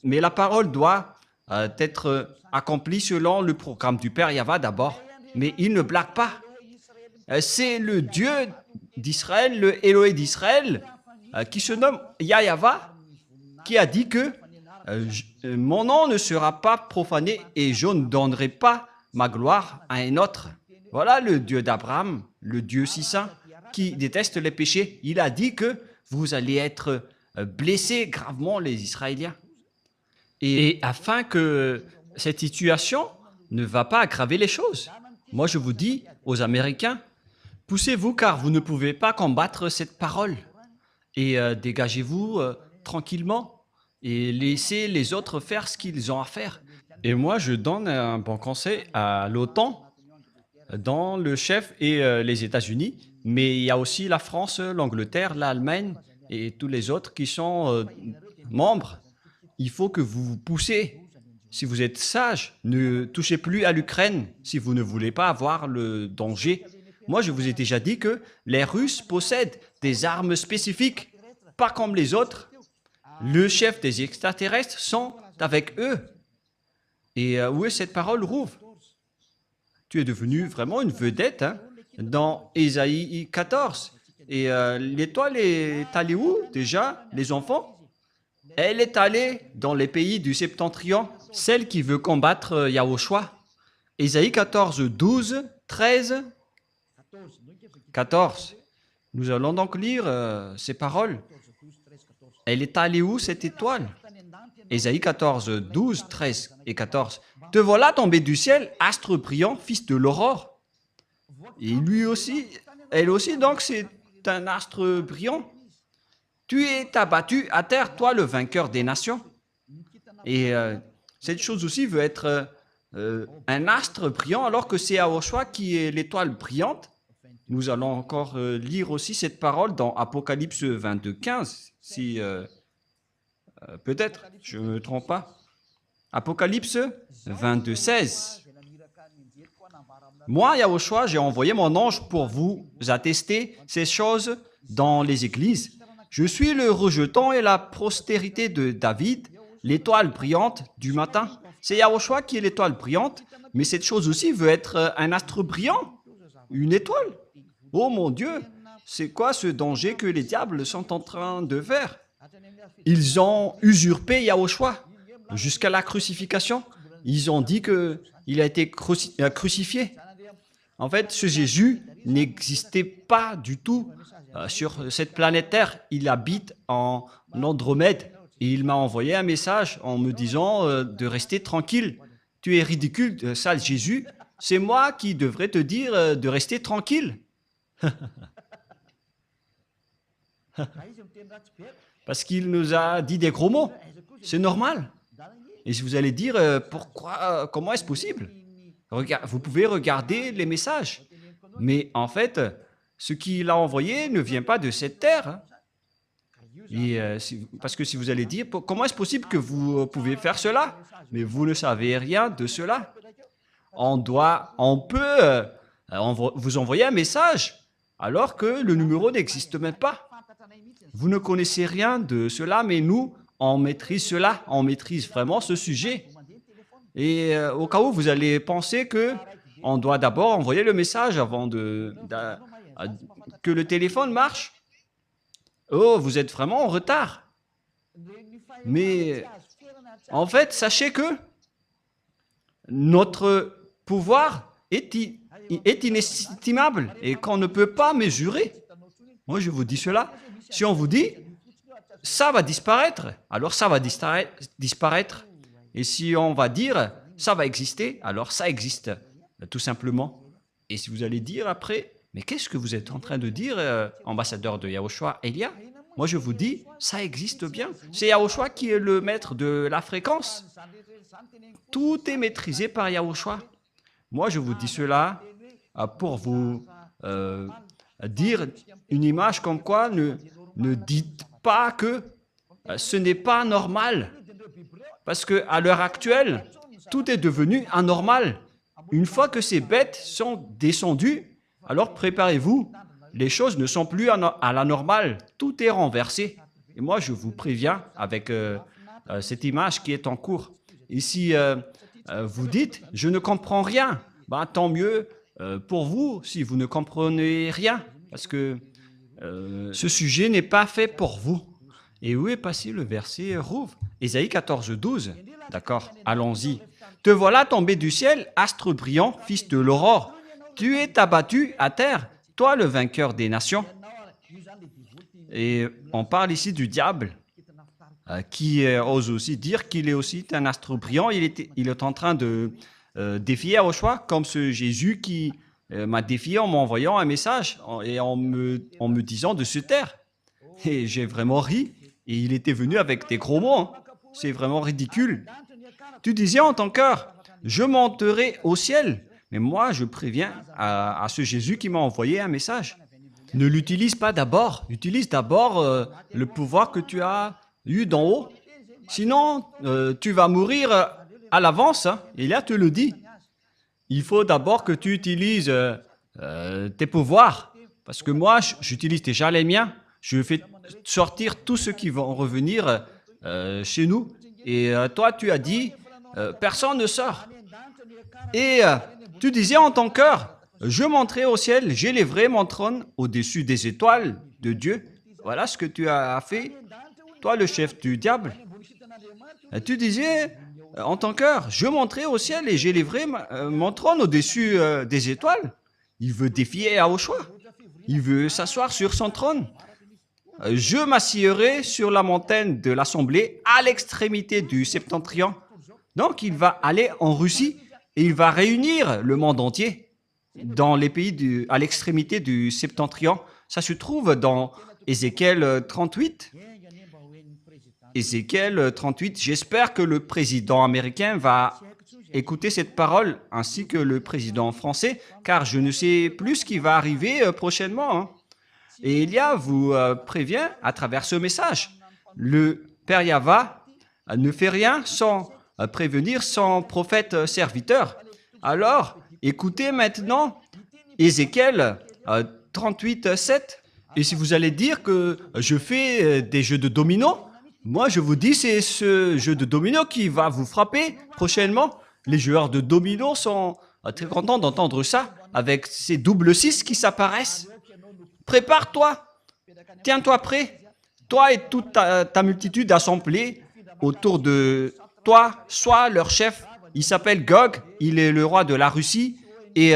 Mais la parole doit être accomplie selon le programme du Père Yahva d'abord. Mais il ne blague pas. C'est le Dieu d'Israël, le Élohé d'Israël, qui se nomme Yahva, qui a dit que mon nom ne sera pas profané et je ne donnerai pas ma gloire à un autre. Voilà le Dieu d'Abraham, le Dieu si saint, qui déteste les péchés. Il a dit que vous allez être blessés gravement, les Israéliens. Et afin que cette situation ne va pas aggraver les choses, moi je vous dis aux Américains, poussez-vous car vous ne pouvez pas combattre cette parole. Et dégagez-vous tranquillement et laissez les autres faire ce qu'ils ont à faire. Et moi, je donne un bon conseil à l'OTAN, dans le chef et les États-Unis, mais il y a aussi la France, l'Angleterre, l'Allemagne et tous les autres qui sont membres. Il faut que vous vous poussez. Si vous êtes sage, ne touchez plus à l'Ukraine si vous ne voulez pas avoir le danger. Moi, je vous ai déjà dit que les Russes possèdent des armes spécifiques, pas comme les autres. Le chef des extraterrestres sont avec eux. Et où est cette parole, Rouv? Tu es devenu vraiment une vedette dans Ésaïe 14. Et l'étoile est allée où déjà, les enfants? Elle est allée dans les pays du Septentrion, celle qui veut combattre Yahushua. Ésaïe 14, 12, 13. 14. Nous allons donc lire ces paroles. Elle est allée où, cette étoile? Ésaïe 14, 12, 13 et 14. Te voilà tombé du ciel, astre brillant, fils de l'aurore. Et lui aussi, elle aussi, donc, c'est un astre brillant. Tu es abattu à terre, toi, le vainqueur des nations. Et cette chose aussi veut être un astre brillant, alors que c'est Yahushua qui est l'étoile brillante. Nous allons encore lire aussi cette parole dans Apocalypse 22, 15, si peut-être, je ne me trompe pas. Apocalypse 22, 16. Moi, Yahushua, j'ai envoyé mon ange pour vous attester ces choses dans les églises. Je suis le rejeton et la postérité de David, l'étoile brillante du matin. C'est Yahushua qui est l'étoile brillante, mais cette chose aussi veut être un astre brillant, une étoile. Oh mon Dieu, c'est quoi ce danger que les diables sont en train de faire? Ils ont usurpé Yahushua jusqu'à la crucifixion. Ils ont dit qu'il a été crucifié. En fait, ce Jésus n'existait pas du tout sur cette planète Terre. Il habite en Andromède. Et il m'a envoyé un message en me disant de rester tranquille. Tu es ridicule, sale Jésus. C'est moi qui devrais te dire de rester tranquille. Parce qu'il nous a dit des gros mots. C'est normal. Et si vous allez dire, pourquoi, comment est-ce possible? Vous pouvez regarder les messages. Mais en fait, ce qu'il a envoyé ne vient pas de cette terre. Hein. Et, parce que si vous allez dire, comment est-ce possible que vous pouvez faire cela? Mais vous ne savez rien de cela. On peut vous envoyer un message alors que le numéro n'existe même pas. Vous ne connaissez rien de cela, mais nous, on maîtrise cela, on maîtrise vraiment ce sujet. Et au cas où vous allez penser qu'on doit d'abord envoyer le message avant que le téléphone marche. Oh, vous êtes vraiment en retard. Mais en fait, sachez que notre pouvoir est inestimable et qu'on ne peut pas mesurer. Moi, je vous dis cela. Si on vous dit, ça va disparaître, alors ça va disparaître. Et si on va dire, ça va exister, alors ça existe, tout simplement. Et si vous allez dire après, mais qu'est-ce que vous êtes en train de dire, ambassadeur de Yahushua, Elia? Moi, je vous dis, ça existe bien. C'est Yahushua qui est le maître de la fréquence. Tout est maîtrisé par Yahushua. Moi, je vous dis cela pour vous dire une image comme quoi ne dites pas que ce n'est pas normal. Parce qu'à l'heure actuelle, tout est devenu anormal. Une fois que ces bêtes sont descendues, alors préparez-vous. Les choses ne sont plus à la normale. Tout est renversé. Et moi, je vous préviens avec cette image qui est en cours. Et si vous dites, je ne comprends rien, ben, tant mieux pour vous si vous ne comprenez rien. Parce que ce sujet n'est pas fait pour vous. Et où est passé le verset Rouve? Ésaïe 14, 12. D'accord, allons-y. Te voilà tombé du ciel, astre brillant, fils de l'aurore. Tu es abattu à terre, toi le vainqueur des nations. Et on parle ici du diable, qui ose aussi dire qu'il est aussi un astre brillant. Il est en train de défier Yahushua, comme ce Jésus qui m'a défié en m'envoyant un message et en me disant de se taire. Et j'ai vraiment ri. Et il était venu avec des gros mots. Hein. C'est vraiment ridicule. Tu disais en ton cœur, je monterai au ciel. Mais moi, je préviens à ce Jésus qui m'a envoyé un message. Ne l'utilise pas d'abord. Utilise d'abord le pouvoir que tu as eu d'en haut. Sinon, tu vas mourir à l'avance. Hein. Et là, te le dit. Il faut d'abord que tu utilises tes pouvoirs. Parce que moi, j'utilise déjà les miens. Je fais sortir tous ceux qui vont revenir chez nous. Et toi, tu as dit, personne ne sort. Et tu disais en ton cœur, je monterai au ciel, j'élèverai mon trône au-dessus des étoiles de Dieu. Voilà ce que tu as fait, toi le chef du diable. Et tu disais en ton cœur, je monterai au ciel et j'élèverai mon trône au-dessus des étoiles. Il veut défier Yahushua. Il veut s'asseoir sur son trône. Je m'assiérai sur la montagne de l'Assemblée à l'extrémité du septentrion. Donc, il va aller en Russie et il va réunir le monde entier dans les pays à l'extrémité du septentrion. Ça se trouve dans Ézéchiel 38. Ézéchiel 38, j'espère que le président américain va écouter cette parole, ainsi que le président français, car je ne sais plus ce qui va arriver prochainement. Hein. Et Elia vous prévient à travers ce message. Le Père Yahva ne fait rien sans prévenir son prophète serviteur. Alors, écoutez maintenant Ézéchiel 38, 7. Et si vous allez dire que je fais des jeux de dominos, moi je vous dis c'est ce jeu de dominos qui va vous frapper prochainement. Les joueurs de dominos sont très contents d'entendre ça avec ces doubles 6 qui s'apparaissent. Prépare-toi, tiens-toi prêt, toi et toute ta multitude assemblée autour de toi, sois leur chef. Il s'appelle Gog, il est le roi de la Russie et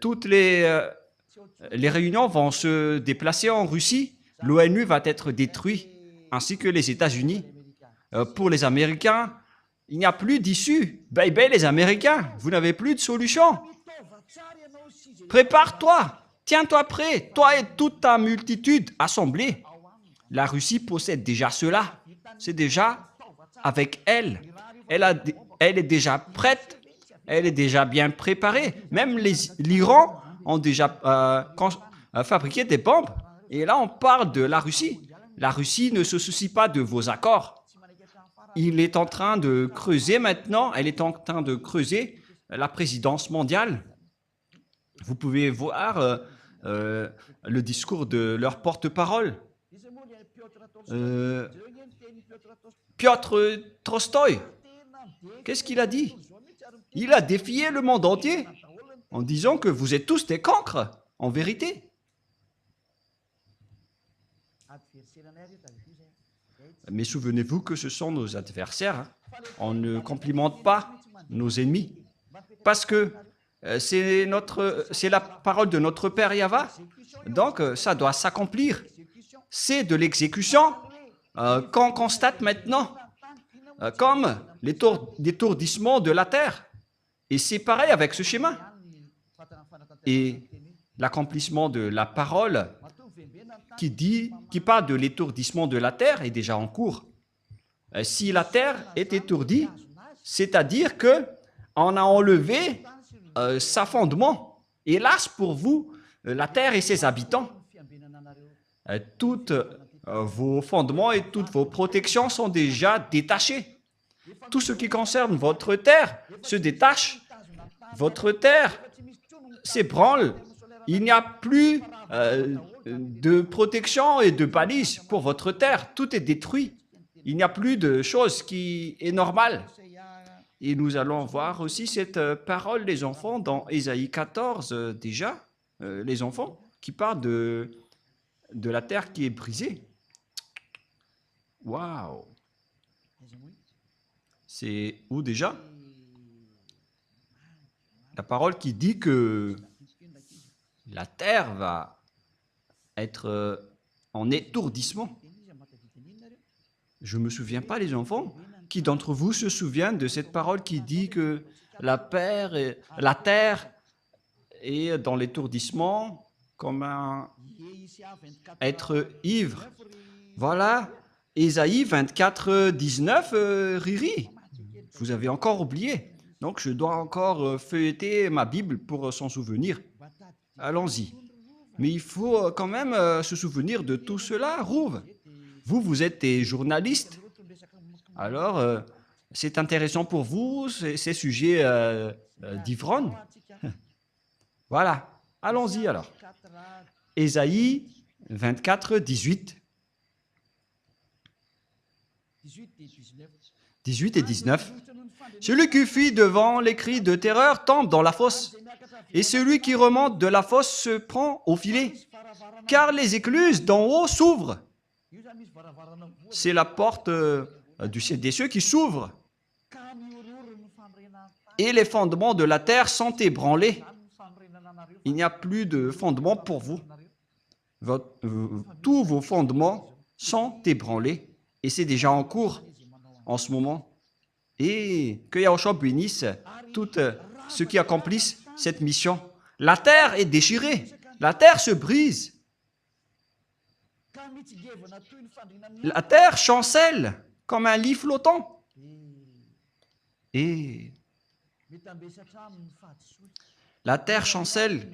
toutes les réunions vont se déplacer en Russie. L'ONU va être détruit, ainsi que les États-Unis. Pour les Américains, il n'y a plus d'issue. Bye bye les Américains, vous n'avez plus de solution. Prépare-toi. Tiens-toi prêt, toi et toute ta multitude assemblée. La Russie possède déjà cela. C'est déjà avec elle. Elle est déjà prête. Elle est déjà bien préparée. Même l'Iran ont déjà fabriqué des bombes. Et là, on parle de la Russie. La Russie ne se soucie pas de vos accords. Il est en train de creuser maintenant. Elle est en train de creuser la présidence mondiale. Vous pouvez voir le discours de leur porte-parole. Piotr Tolstoï. Qu'est-ce qu'il a dit? Il a défié le monde entier en disant que vous êtes tous des cancres, en vérité. Mais souvenez-vous que ce sont nos adversaires. Hein. On ne complimente pas nos ennemis. Parce que c'est la parole de notre Père Yahva. Donc, ça doit s'accomplir. C'est de l'exécution qu'on constate maintenant, comme l'étourdissement de la terre. Et c'est pareil avec ce schéma. Et l'accomplissement de la parole qui parle de l'étourdissement de la terre est déjà en cours. Si la terre est étourdie, c'est-à-dire qu'on a enlevé sa fondement. Hélas pour vous, la terre et ses habitants. Toutes vos fondements et toutes vos protections sont déjà détachées. Tout ce qui concerne votre terre se détache. Votre terre s'ébranle. Il n'y a plus de protection et de balises pour votre terre. Tout est détruit. Il n'y a plus de chose qui est normale. Et nous allons voir aussi cette parole des enfants dans Ésaïe 14 déjà, les enfants qui parlent de la terre qui est brisée. Waouh! C'est où déjà? La parole qui dit que la terre va être en étourdissement. Je ne me souviens pas, les enfants. Qui d'entre vous se souvient de cette parole qui dit que la terre est dans l'étourdissement comme un être ivre? Voilà, Ésaïe 24, 19, Riri. Vous avez encore oublié. Donc, je dois encore feuilleter ma Bible pour s'en souvenir. Allons-y. Mais il faut quand même se souvenir de tout cela, Rouve. Vous êtes des journalistes. Alors, c'est intéressant pour vous, ces sujets d'ivrogne. Voilà. Allons-y alors. Ésaïe 24, 18. 18 et 19. Celui qui fuit devant les cris de terreur tombe dans la fosse, et celui qui remonte de la fosse se prend au filet, car les écluses d'en haut s'ouvrent. C'est la porte des cieux qui s'ouvre, et les fondements de la terre sont ébranlés. il n'y a plus de fondement pour vous. Tous vos fondements sont ébranlés et c'est déjà en cours en ce moment. Et que Yahushua bénisse tous ceux qui accomplissent cette mission. La terre est déchirée, la terre se brise. La terre chancelle comme un lit flottant. Et la terre chancelle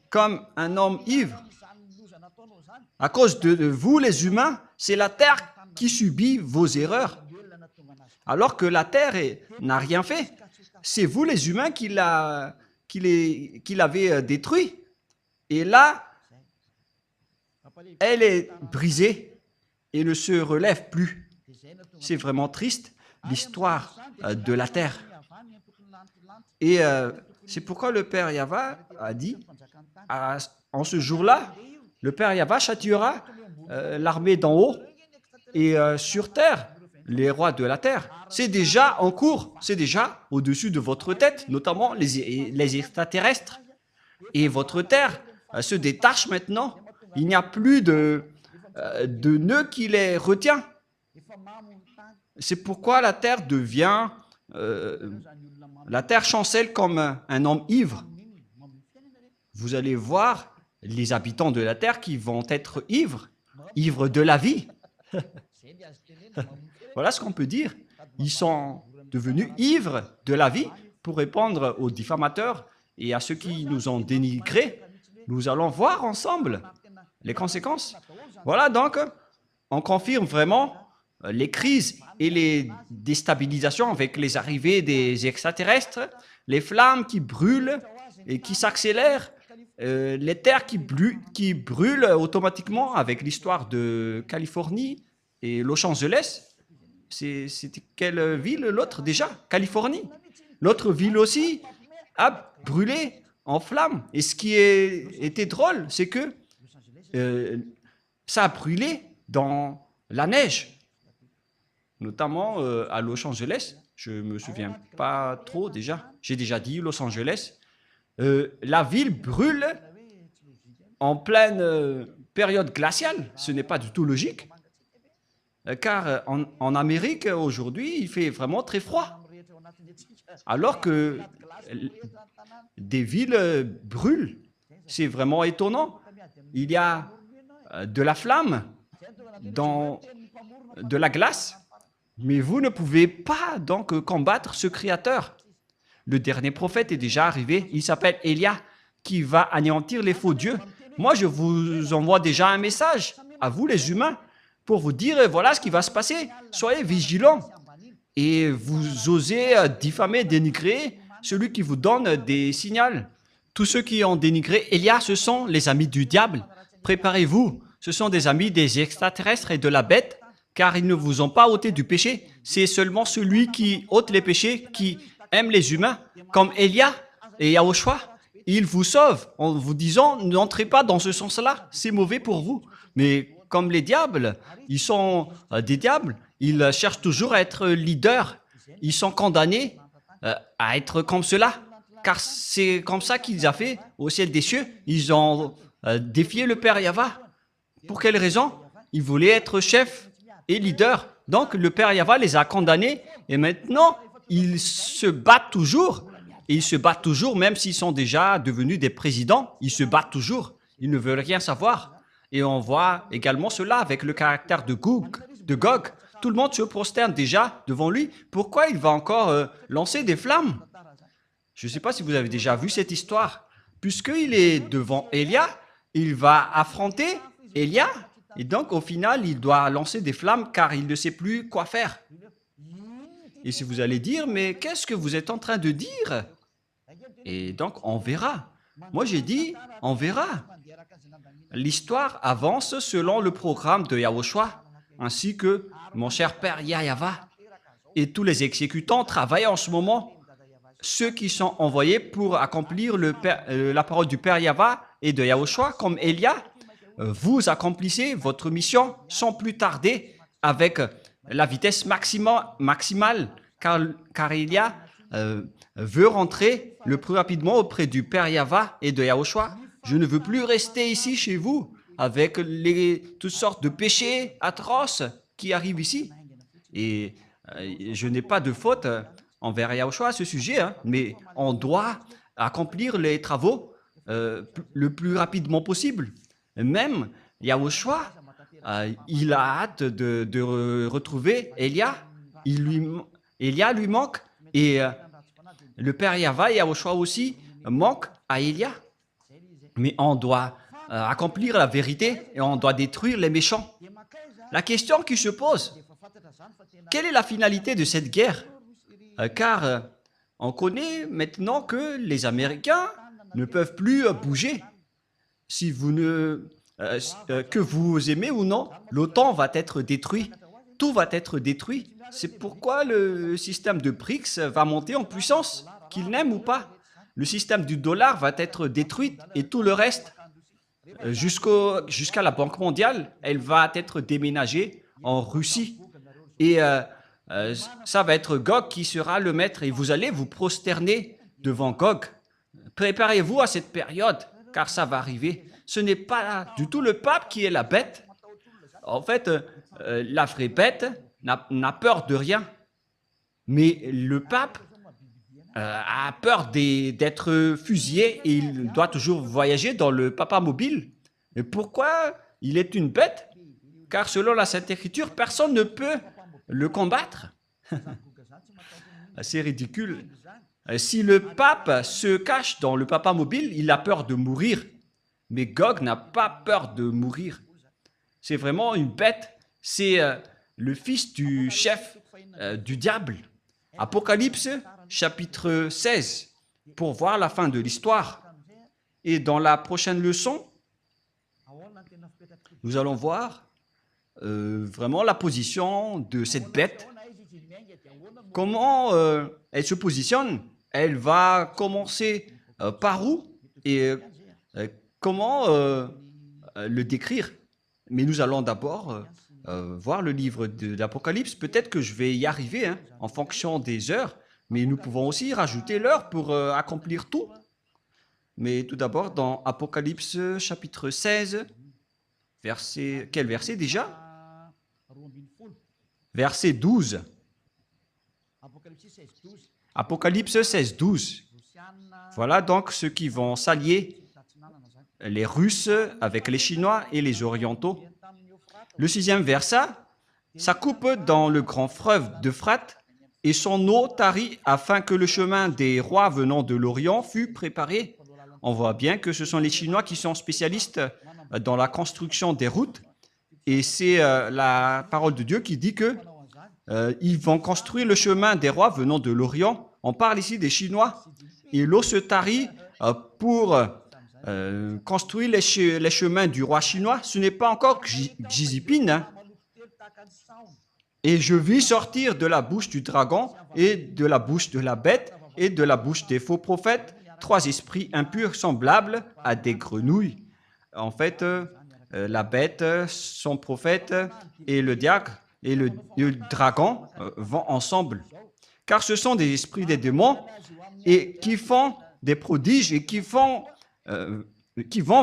comme un homme ivre. À cause de vous, les humains, c'est la terre qui subit vos erreurs. Alors que la terre n'a rien fait. C'est vous, les humains, qui l'avez détruit. Et là, elle est brisée et ne se relève plus. C'est vraiment triste, l'histoire de la terre. Et c'est pourquoi le Père Yahva a dit, en ce jour-là, le Père Yahva châtiera l'armée d'en haut et sur terre, les rois de la terre. C'est déjà en cours, c'est déjà au-dessus de votre tête, notamment les extraterrestres. Et votre terre se détache maintenant. Il n'y a plus de nœud qui les retient. C'est pourquoi la terre devient... la terre chancelle comme un homme ivre. Vous allez voir les habitants de la terre qui vont être ivres de la vie. Voilà ce qu'on peut dire. Ils sont devenus ivres de la vie pour répondre aux diffamateurs et à ceux qui nous ont dénigrés. Nous allons voir ensemble les conséquences. Voilà donc, on confirme vraiment les crises et les déstabilisations avec les arrivées des extraterrestres, les flammes qui brûlent et qui s'accélèrent, les terres qui brûlent automatiquement avec l'histoire de Californie et Los Angeles. C'était quelle ville l'autre déjà? Californie. L'autre ville aussi a brûlé en flammes. Et ce qui était drôle, c'est que ça a brûlé dans la neige. Notamment à Los Angeles, je ne me souviens pas trop déjà, j'ai déjà dit Los Angeles, la ville brûle en pleine période glaciale, ce n'est pas du tout logique, car en Amérique aujourd'hui, il fait vraiment très froid, alors que des villes brûlent, c'est vraiment étonnant, il y a de la flamme dans de la glace. Mais vous ne pouvez pas donc combattre ce Créateur. Le dernier prophète est déjà arrivé. Il s'appelle Élia, qui va anéantir les faux dieux. Moi, je vous envoie déjà un message à vous, les humains, pour vous dire, voilà ce qui va se passer. Soyez vigilants. Et vous osez diffamer, dénigrer celui qui vous donne des signaux. Tous ceux qui ont dénigré Élia, ce sont les amis du diable. Préparez-vous. Ce sont des amis des extraterrestres et de la bête, car ils ne vous ont pas ôté du péché. C'est seulement celui qui ôte les péchés, qui aime les humains, comme Élia et Yahushua. Il vous sauve en vous disant, n'entrez pas dans ce sens-là, c'est mauvais pour vous. Mais comme les diables, ils sont des diables, ils cherchent toujours à être leaders. Ils sont condamnés à être comme cela, car c'est comme ça qu'ils ont fait au ciel des cieux. Ils ont défié le Père Yahva. Pour quelle raison? Ils voulaient être chefs et leaders. Donc, le Père Yahva les a condamnés et maintenant, ils se battent toujours. Et ils se battent toujours, même s'ils sont déjà devenus des présidents. Ils se battent toujours. Ils ne veulent rien savoir. Et on voit également cela avec le caractère de Gog. Tout le monde se prosterne déjà devant lui. Pourquoi il va encore lancer des flammes? Je ne sais pas si vous avez déjà vu cette histoire. Puisqu'il est devant Élia, il va affronter Élia. Et donc, au final, il doit lancer des flammes car il ne sait plus quoi faire. Et si vous allez dire, mais qu'est-ce que vous êtes en train de dire? Et donc, on verra. Moi, j'ai dit, on verra. L'histoire avance selon le programme de Yahushua, ainsi que mon cher Père Yahva. Et tous les exécutants travaillent en ce moment. Ceux qui sont envoyés pour accomplir la parole du Père Yahva et de Yahushua, comme Élia, vous accomplissez votre mission sans plus tarder avec la vitesse maximale, car il y a veut rentrer le plus rapidement auprès du Père Yahva et de Yahushua. Je ne veux plus rester ici chez vous avec toutes sortes de péchés atroces qui arrivent ici. Et je n'ai pas de faute envers Yahushua à ce sujet, hein, mais on doit accomplir les travaux le plus rapidement possible. Même Yahushua, il a hâte de retrouver Elia. Elia lui manque et le Père Yahva et Yahushua aussi manquent à Elia. Mais on doit accomplir la vérité et on doit détruire les méchants. La question qui se pose, quelle est la finalité de cette guerre? Car on connaît maintenant que les Américains ne peuvent plus bouger. Si vous que vous aimez ou non, l'OTAN va être détruit. Tout va être détruit. C'est pourquoi le système de BRICS va monter en puissance, qu'il n'aime ou pas. Le système du dollar va être détruit et tout le reste, jusqu'à la Banque mondiale, elle va être déménagée en Russie. Et ça va être Gog qui sera le maître et vous allez vous prosterner devant Gog. Préparez-vous à cette période, car ça va arriver. Ce n'est pas du tout le pape qui est la bête. En fait, la vraie bête n'a peur de rien. Mais le pape a peur d'être fusillé et il doit toujours voyager dans le papamobile. Et pourquoi il est une bête? Car selon la Sainte Écriture, personne ne peut le combattre. C'est ridicule. Si le pape se cache dans le papamobile, il a peur de mourir. Mais Gog n'a pas peur de mourir. C'est vraiment une bête. C'est le fils du chef du diable. Apocalypse, chapitre 16, pour voir la fin de l'histoire. Et dans la prochaine leçon, nous allons voir vraiment la position de cette bête. Comment elle se positionne? Elle va commencer par où et comment le décrire? Mais nous allons d'abord voir le livre de l'Apocalypse. Peut-être que je vais y arriver hein, en fonction des heures, mais nous pouvons aussi rajouter l'heure pour accomplir tout. Mais tout d'abord, dans Apocalypse chapitre 16, quel verset déjà? Verset 12. Apocalypse 16, 12. Voilà donc ceux qui vont s'allier, les Russes avec les Chinois et les Orientaux. Le 6e verset, ça coupe dans le grand fleuve d'Euphrate et son eau tarit afin que le chemin des rois venant de l'Orient fût préparé. On voit bien que ce sont les Chinois qui sont spécialistes dans la construction des routes et c'est la parole de Dieu qui dit que ils vont construire le chemin des rois venant de l'Orient. On parle ici des Chinois et l'eau se tarit pour construire les chemins du roi chinois. Ce n'est pas encore Xi Jinping. Hein. Et je vis sortir de la bouche du dragon et de la bouche de la bête et de la bouche des faux prophètes 3 esprits impurs semblables à des grenouilles. En fait, la bête, son prophète et le diacre et le dragon vont ensemble. Car ce sont des esprits des démons et qui font des prodiges et qui vont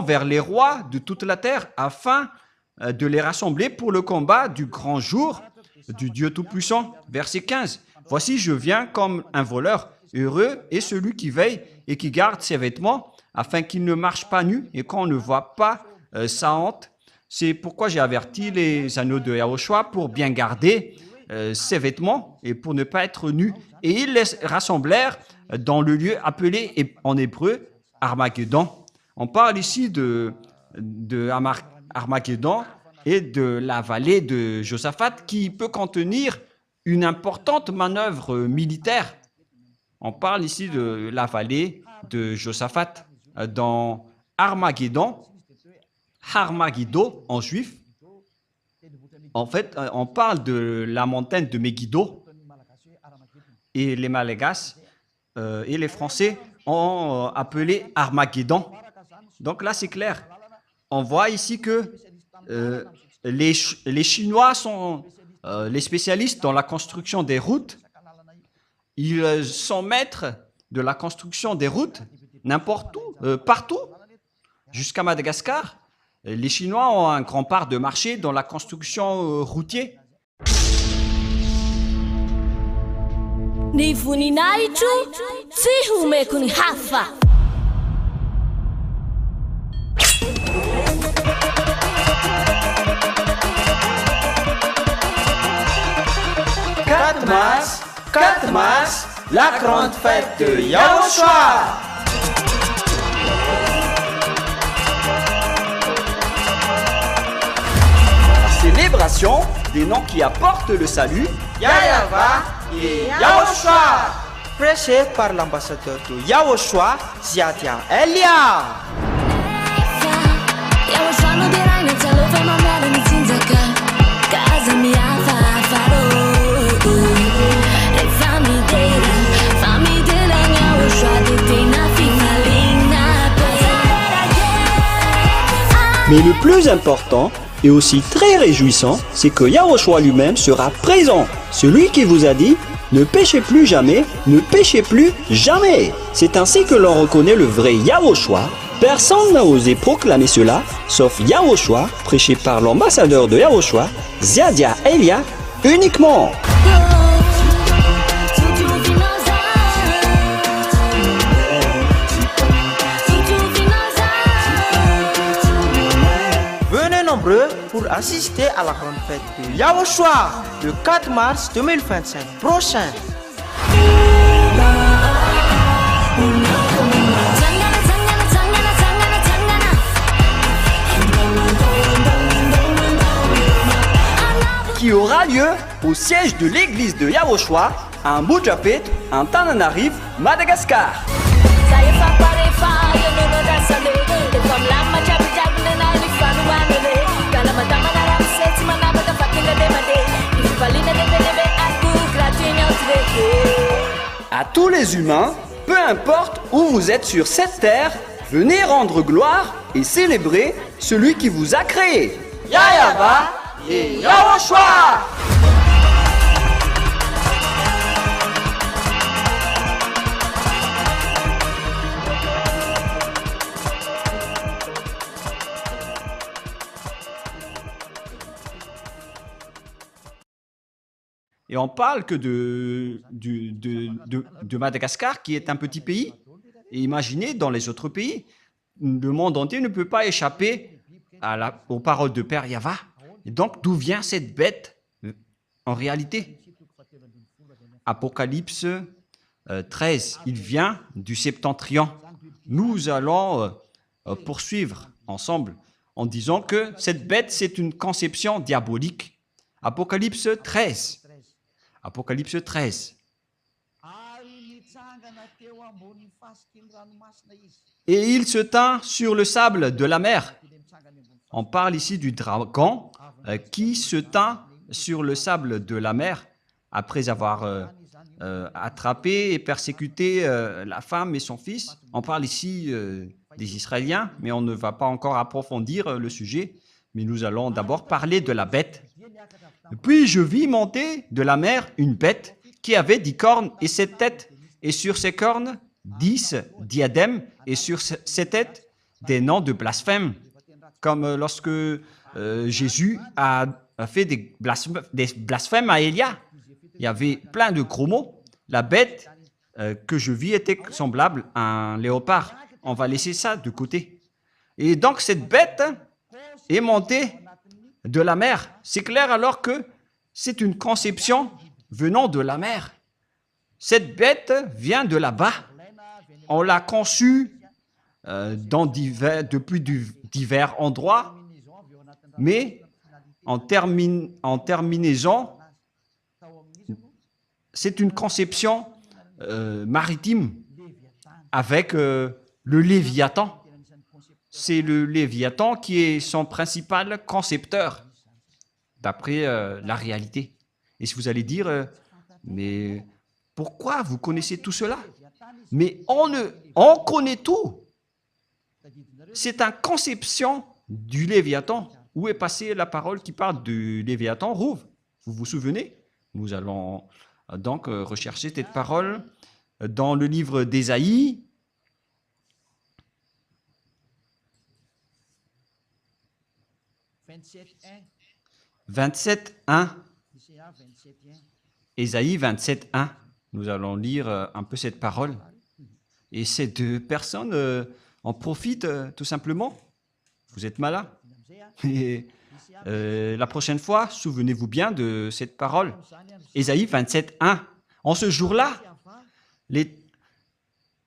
vers les rois de toute la terre afin de les rassembler pour le combat du grand jour du Dieu Tout-Puissant. Verset 15. Voici, je viens comme un voleur. Heureux est celui qui veille et qui garde ses vêtements afin qu'il ne marche pas nu et qu'on ne voit pas sa honte. C'est pourquoi j'ai averti les anneaux de Yahushua pour bien garder ses vêtements et pour ne pas être nus. Et ils les rassemblèrent dans le lieu appelé en hébreu Armageddon. On parle ici de Armageddon et de la vallée de Josaphat qui peut contenir une importante manœuvre militaire. On parle ici de la vallée de Josaphat dans Armageddon. Armageddon en juif. En fait, on parle de la montagne de Megiddo et les Malagasy et les Français ont appelé Armageddon. Donc là, c'est clair. On voit ici que les Chinois sont les spécialistes dans la construction des routes Ils sont maîtres de la construction des routes, n'importe où, partout, jusqu'à Madagascar. Les Chinois ont un grand part de marché dans la construction routière. Ny voninahitro tsy homeko ny hafa. Mars, 4 mars, la grande fête de Yaoshua. Célébration des noms qui apportent le salut. Yayava et Yaoshua. Prêché par l'ambassadeur de Yaoshua, Ziadia Elia. Yaoshua no birai na tsalova mamela ny tsinjaka. Kaza mihafa faro. Rehefa midera Yaoshua dia tena fifaliana be. Mais le plus important et aussi très réjouissant, c'est que Yaoshua lui-même sera présent. Celui qui vous a dit « Ne péchez plus jamais, ne péchez plus jamais ». C'est ainsi que l'on reconnaît le vrai Yaoshua. Personne n'a osé proclamer cela, sauf Yaoshua, prêché par l'ambassadeur de Yaoshua, Ziadia Elia, uniquement. Venez nombreux pour assister à la grande fête de Yaoshua le 4 mars 2025 prochain. Qui aura lieu au siège de l'église de Yaoshua, à Mujapet, en Tananarive, Madagascar. À tous les humains, peu importe où vous êtes sur cette terre, venez rendre gloire et célébrer celui qui vous a créé. Yayava et Yaoshua. Et on parle que de Madagascar, qui est un petit pays. Et imaginez, dans les autres pays, le monde entier ne peut pas échapper aux paroles de Père Yava. Et donc, d'où vient cette bête en réalité? Apocalypse 13, il vient du Septentrion. Nous allons poursuivre ensemble en disant que cette bête, c'est une conception diabolique. Apocalypse 13. Apocalypse 13. Et il se tint sur le sable de la mer. On parle ici du dragon qui se tint sur le sable de la mer après avoir attrapé et persécuté la femme et son fils. On parle ici des Israéliens, mais on ne va pas encore approfondir le sujet. Mais nous allons d'abord parler de la bête. Puis je vis monter de la mer une bête qui avait 10 cornes et 7 têtes, et sur ses cornes 10 diadèmes, et sur ses têtes des noms de blasphème. Comme lorsque Jésus a fait des blasphèmes à Élia. Il y avait plein de gros mots. La bête que je vis était semblable à un léopard. On va laisser ça de côté. Et donc cette bête est montée de la mer. C'est clair alors que c'est une conception venant de la mer. Cette bête vient de là-bas. On l'a conçue depuis divers endroits, mais en terminaison, c'est une conception maritime avec le Léviathan. C'est le Léviathan qui est son principal concepteur, d'après la réalité. Et si vous allez dire, mais pourquoi vous connaissez tout cela? Mais on connaît tout. C'est une conception du Léviathan. Où est passée la parole qui parle du Léviathan? Rouve, vous vous souvenez? Nous allons Donc, recherchez cette parole dans le livre d'Ésaïe. 27.1. Ésaïe 27.1. Nous allons lire un peu cette parole. Et ces deux personnes en profitent tout simplement. Vous êtes malins. Et la prochaine fois, souvenez-vous bien de cette parole. Ésaïe 27.1. En ce jour-là,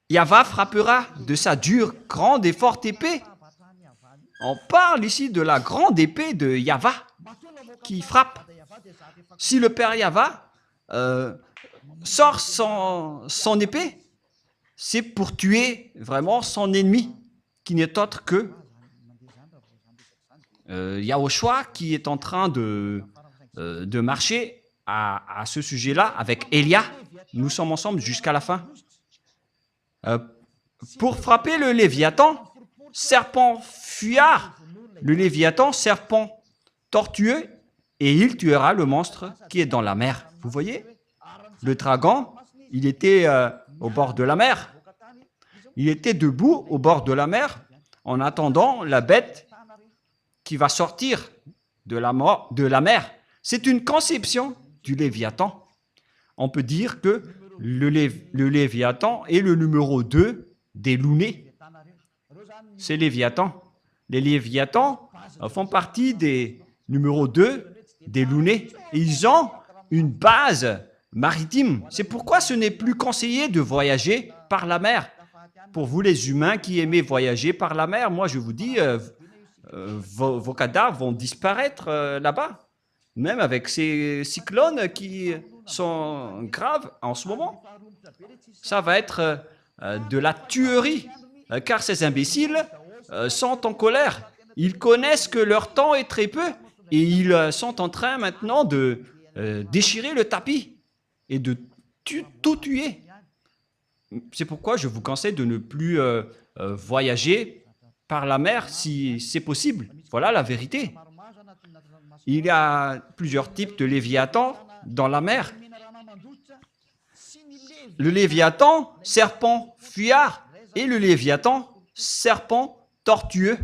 Yahva frappera de sa dure, grande et forte épée. On parle ici de la grande épée de Yahva qui frappe. Si le Père Yahva sort son épée, c'est pour tuer vraiment son ennemi, qui n'est autre que Yahushua, qui est en train de marcher à ce sujet-là avec Élia. Nous sommes ensemble jusqu'à la fin. Pour frapper le Léviathan, serpent fuyard, le Léviathan, serpent tortueux, et il tuera le monstre qui est dans la mer. Vous voyez? Le dragon, il était au bord de la mer. Il était debout au bord de la mer en attendant la bête qui va sortir de la mer. C'est une conception du Léviathan. On peut dire que le Léviathan est le numéro 2 des Lounés. C'est Léviathan. Les Léviathans font partie des numéros 2 des Lounés. Ils ont une base maritime. C'est pourquoi ce n'est plus conseillé de voyager par la mer. Pour vous les humains qui aimez voyager par la mer, moi je vous dis, vos cadavres vont disparaître là-bas. Même avec ces cyclones qui sont graves en ce moment. Ça va être de la tuerie, car ces imbéciles sont en colère. Ils connaissent que leur temps est très peu et ils sont en train maintenant de déchirer le tapis et de tout tuer. C'est pourquoi je vous conseille de ne plus voyager par la mer si c'est possible. Voilà la vérité. Il y a plusieurs types de Léviathan dans la mer. Le Léviathan, serpent fuyard, et le Léviathan, serpent tortueux.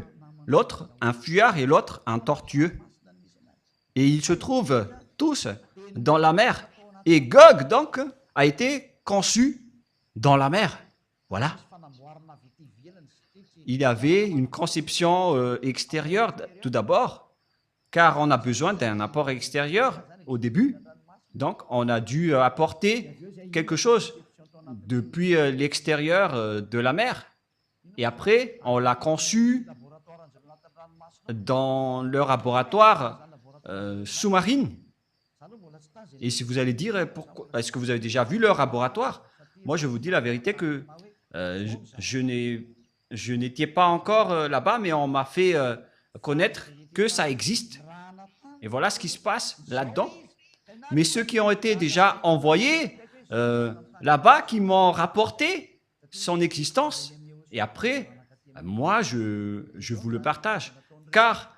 L'autre, un fuyard, et l'autre, un tortueux. Et ils se trouvent tous dans la mer. Et Gog, donc, a été conçu dans la mer. Voilà. Il y avait une conception extérieure, tout d'abord, car on a besoin d'un apport extérieur au début. Donc, on a dû apporter quelque chose depuis l'extérieur de la mer. Et après, on l'a conçu dans le laboratoire sous-marine. Et si vous allez dire, est-ce que vous avez déjà vu leur laboratoire? Moi, je vous dis la vérité que je n'étais pas encore là-bas, mais on m'a fait connaître que ça existe. Et voilà ce qui se passe là-dedans. Mais ceux qui ont été déjà envoyés là-bas, qui m'ont rapporté son existence, et après, moi, je vous le partage. Car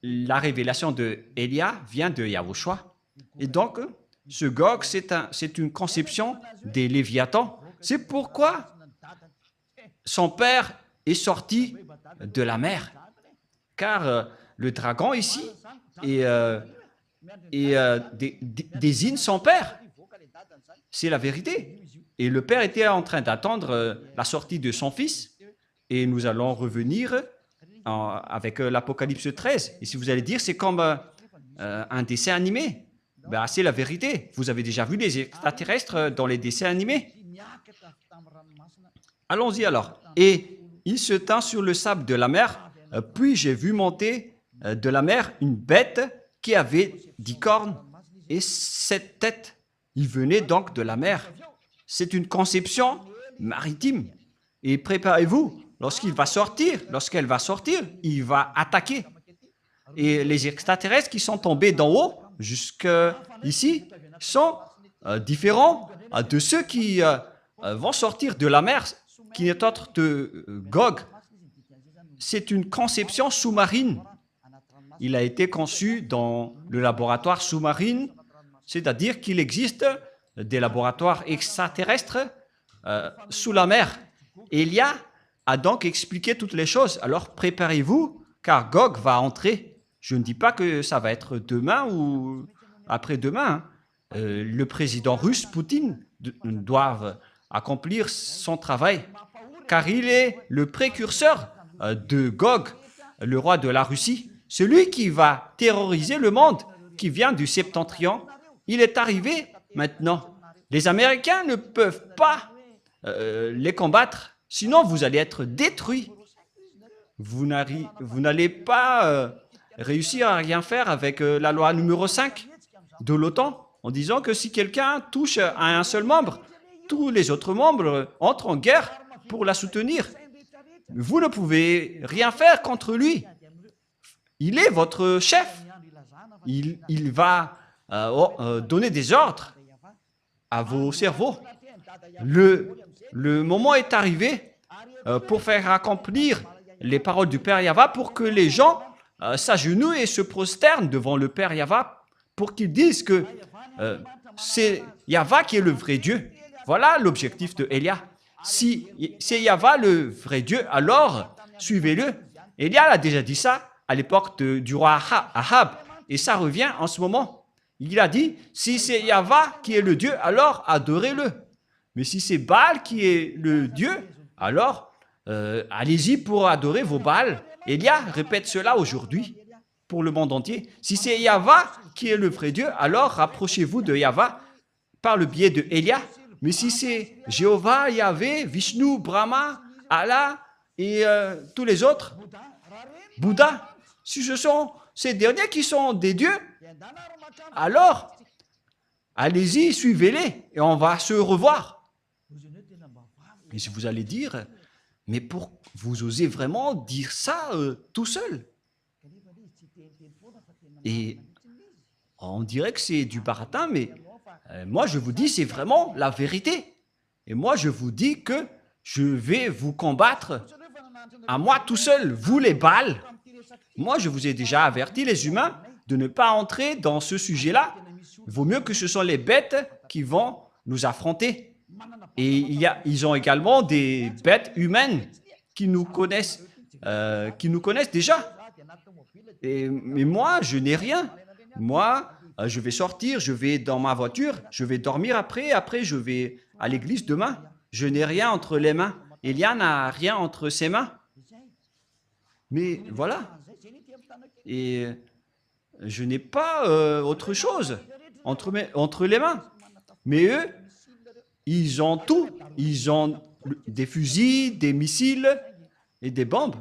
la révélation de Élia vient de Yahushua. Et donc, ce Gog, c'est une conception des Léviathans. C'est pourquoi son père est sorti de la mer. Car le dragon ici désigne son père. C'est la vérité. Et le père était en train d'attendre la sortie de son fils. Et nous allons revenir avec l'Apocalypse 13. Et si vous allez dire, c'est comme un dessin animé, ben, c'est la vérité. Vous avez déjà vu les extraterrestres dans les dessins animés? Allons-y alors. Et il se tint sur le sable de la mer, puis j'ai vu monter de la mer une bête qui avait 10 cornes et 7 têtes. Il venait donc de la mer. C'est une conception maritime. Et préparez-vous, lorsqu'elle va sortir, il va attaquer. Et les extraterrestres qui sont tombés d'en haut jusqu'ici sont différents de ceux qui vont sortir de la mer, qui n'est autre que Gog. C'est une conception sous-marine. Il a été conçu dans le laboratoire sous-marine c'est-à-dire qu'il existe des laboratoires extraterrestres sous la mer. Élia a donc expliqué toutes les choses. Alors préparez-vous, car Gog va entrer. Je ne dis pas que ça va être demain ou après-demain. Le président russe, Poutine, doit accomplir son travail, car il est le précurseur de Gog, le roi de la Russie, celui qui va terroriser le monde, qui vient du septentrion. Il est arrivé maintenant. Les Américains ne peuvent pas les combattre, sinon vous allez être détruits. Vous n'allez pas réussir à rien faire avec la loi numéro 5 de l'OTAN, en disant que si quelqu'un touche à un seul membre, tous les autres membres entrent en guerre pour la soutenir. Vous ne pouvez rien faire contre lui. Il est votre chef. Il va donner des ordres à vos cerveaux. Le moment est arrivé pour faire accomplir les paroles du Père Yahva, pour que les gens s'agenouillent et se prosternent devant le Père Yahva, pour qu'ils disent que c'est Yahva qui est le vrai Dieu. Voilà l'objectif de Élia. Si c'est Yahva le vrai Dieu, alors suivez-le. Élia a déjà dit ça à l'époque du roi Ahab, et ça revient en ce moment. Il a dit, si c'est Yahva qui est le Dieu, alors adorez-le. Mais si c'est Baal qui est le Dieu, alors allez-y pour adorer vos Baals. Élia répète cela aujourd'hui pour le monde entier. Si c'est Yahva qui est le vrai Dieu, alors rapprochez-vous de Yahva par le biais de Élia. Mais si c'est Jéhovah, Yahvé, Vishnu, Brahma, Allah et tous les autres, Bouddha, si ce sont ces derniers qui sont des dieux, alors allez-y, suivez-les et on va se revoir. Et si vous allez dire, mais pour vous osez vraiment dire ça tout seul? Et on dirait que c'est du baratin, mais moi je vous dis, c'est vraiment la vérité. Et moi je vous dis que je vais vous combattre à moi tout seul, vous les Baals. Moi je vous ai déjà averti, les humains, de ne pas entrer dans ce sujet-là. Il vaut mieux que ce soit les bêtes qui vont nous affronter. Et ils ont également des bêtes humaines qui nous connaissent déjà. Mais moi, je n'ai rien. Moi, je vais sortir, je vais dans ma voiture, je vais dormir après je vais à l'église demain. Je n'ai rien entre les mains. Élia n'a rien entre ses mains. Mais voilà. Et je n'ai pas autre chose entre les mains. Mais eux, ils ont tout. Ils ont des fusils, des missiles et des bombes.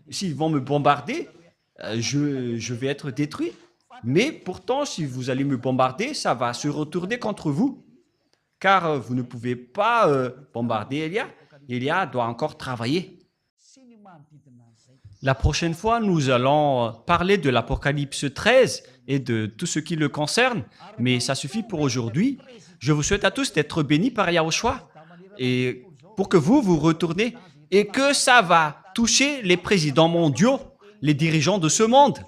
S'ils vont me bombarder, je vais être détruit. Mais pourtant, si vous allez me bombarder, ça va se retourner contre vous. Car vous ne pouvez pas bombarder Élia. Élia doit encore travailler. La prochaine fois, nous allons parler de l'Apocalypse 13 et de tout ce qui le concerne. Mais ça suffit pour aujourd'hui. Je vous souhaite à tous d'être bénis par Yahushua et pour que vous retournez et que ça va toucher les présidents mondiaux, les dirigeants de ce monde.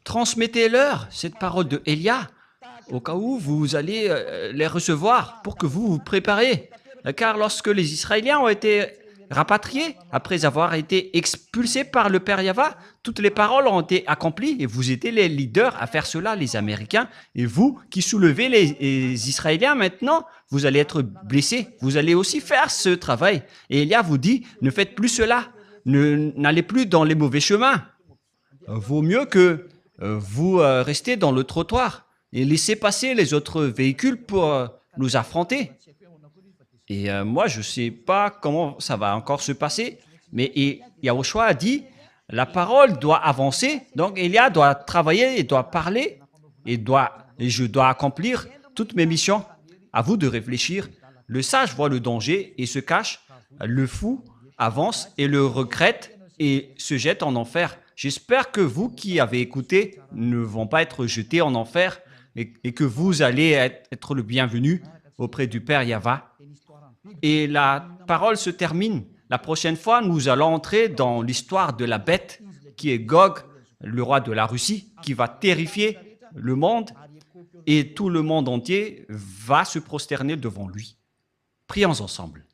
Transmettez-leur cette parole de Élia au cas où vous allez les recevoir pour que vous vous préparez. Car lorsque les Israéliens ont été rapatriés, après avoir été expulsés par le Père Yahva, toutes les paroles ont été accomplies et vous étiez les leaders à faire cela, les Américains. Et vous qui soulevez les Israéliens maintenant, vous allez être blessés. Vous allez aussi faire ce travail. Et Élia vous dit, ne faites plus cela. N'allez plus dans les mauvais chemins. Vaut mieux que vous restez dans le trottoir et laissez passer les autres véhicules pour nous affronter. Et moi, je ne sais pas comment ça va encore se passer, mais Yahushua a dit, la parole doit avancer, donc Élia doit travailler et doit parler, et je dois accomplir toutes mes missions. À vous de réfléchir. Le sage voit le danger et se cache, le fou avance et le regrette et se jette en enfer. J'espère que vous qui avez écouté ne vont pas être jetés en enfer et que vous allez être le bienvenu auprès du Père Yahva. Et la parole se termine. La prochaine fois, nous allons entrer dans l'histoire de la bête qui est Gog, le roi de la Russie, qui va terrifier le monde. et tout le monde entier va se prosterner devant lui. Prions ensemble.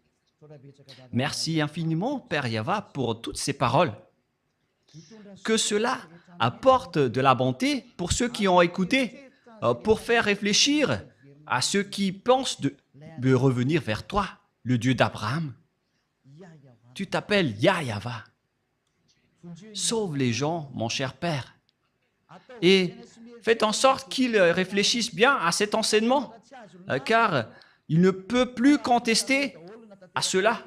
Merci infiniment, Père Yahva, pour toutes ces paroles. Que cela apporte de la bonté pour ceux qui ont écouté, pour faire réfléchir à ceux qui pensent de revenir vers toi, le Dieu d'Abraham. Tu t'appelles Yahva. Sauve les gens, mon cher Père. Et faites en sorte qu'ils réfléchissent bien à cet enseignement, car il ne peut plus contester à cela.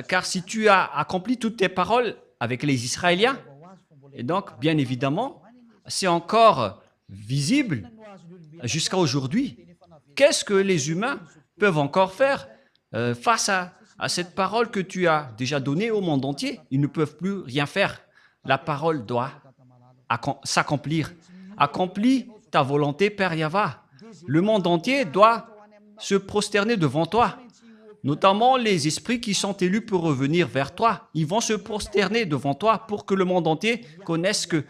Car si tu as accompli toutes tes paroles avec les Israéliens, et donc, bien évidemment, c'est encore visible jusqu'à aujourd'hui. Qu'est-ce que les humains peuvent encore faire face à cette parole que tu as déjà donnée au monde entier? Ils ne peuvent plus rien faire. La parole doit s'accomplir. Accomplis ta volonté, Père Yahva. Le monde entier doit se prosterner devant toi. Notamment les esprits qui sont élus pour revenir vers toi. Ils vont se prosterner devant toi pour que le monde entier connaisse que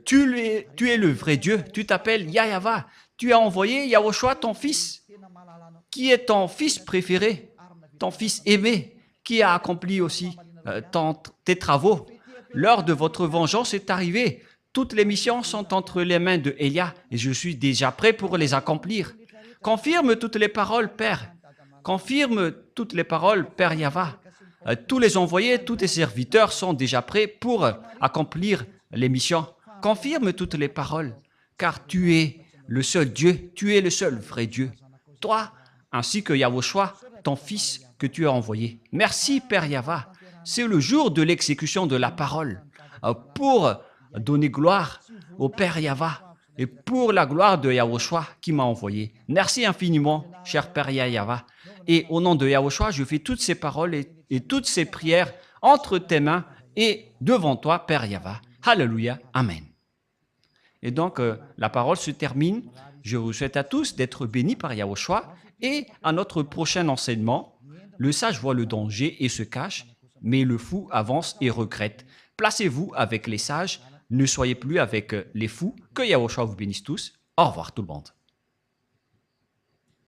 tu es le vrai Dieu. Tu t'appelles Yahva. Tu as envoyé Yahushua, ton fils, qui est ton fils préféré, ton fils aimé, qui a accompli aussi tes travaux. L'heure de votre vengeance est arrivée. Toutes les missions sont entre les mains de Elia et je suis déjà prêt pour les accomplir. Confirme toutes les paroles, Père. Confirme toutes les paroles, Père Yahva. Tous les envoyés, tous tes serviteurs sont déjà prêts pour accomplir les missions. Confirme toutes les paroles, car tu es le seul Dieu, tu es le seul vrai Dieu. Toi, ainsi que Yahushua, ton Fils que tu as envoyé. Merci, Père Yahva. C'est le jour de l'exécution de la parole pour donner gloire au Père Yahva et pour la gloire de Yahushua qui m'a envoyé. Merci infiniment, cher Père Yahva. Et au nom de Yahushua, je fais toutes ces paroles et toutes ces prières entre tes mains et devant toi, Père Yahva. Alléluia. Amen. Et donc, la parole se termine. Je vous souhaite à tous d'être bénis par Yahushua et à notre prochain enseignement. Le sage voit le danger et se cache, mais le fou avance et regrette. Placez-vous avec les sages, ne soyez plus avec les fous. Que Yahushua vous bénisse tous. Au revoir tout le monde.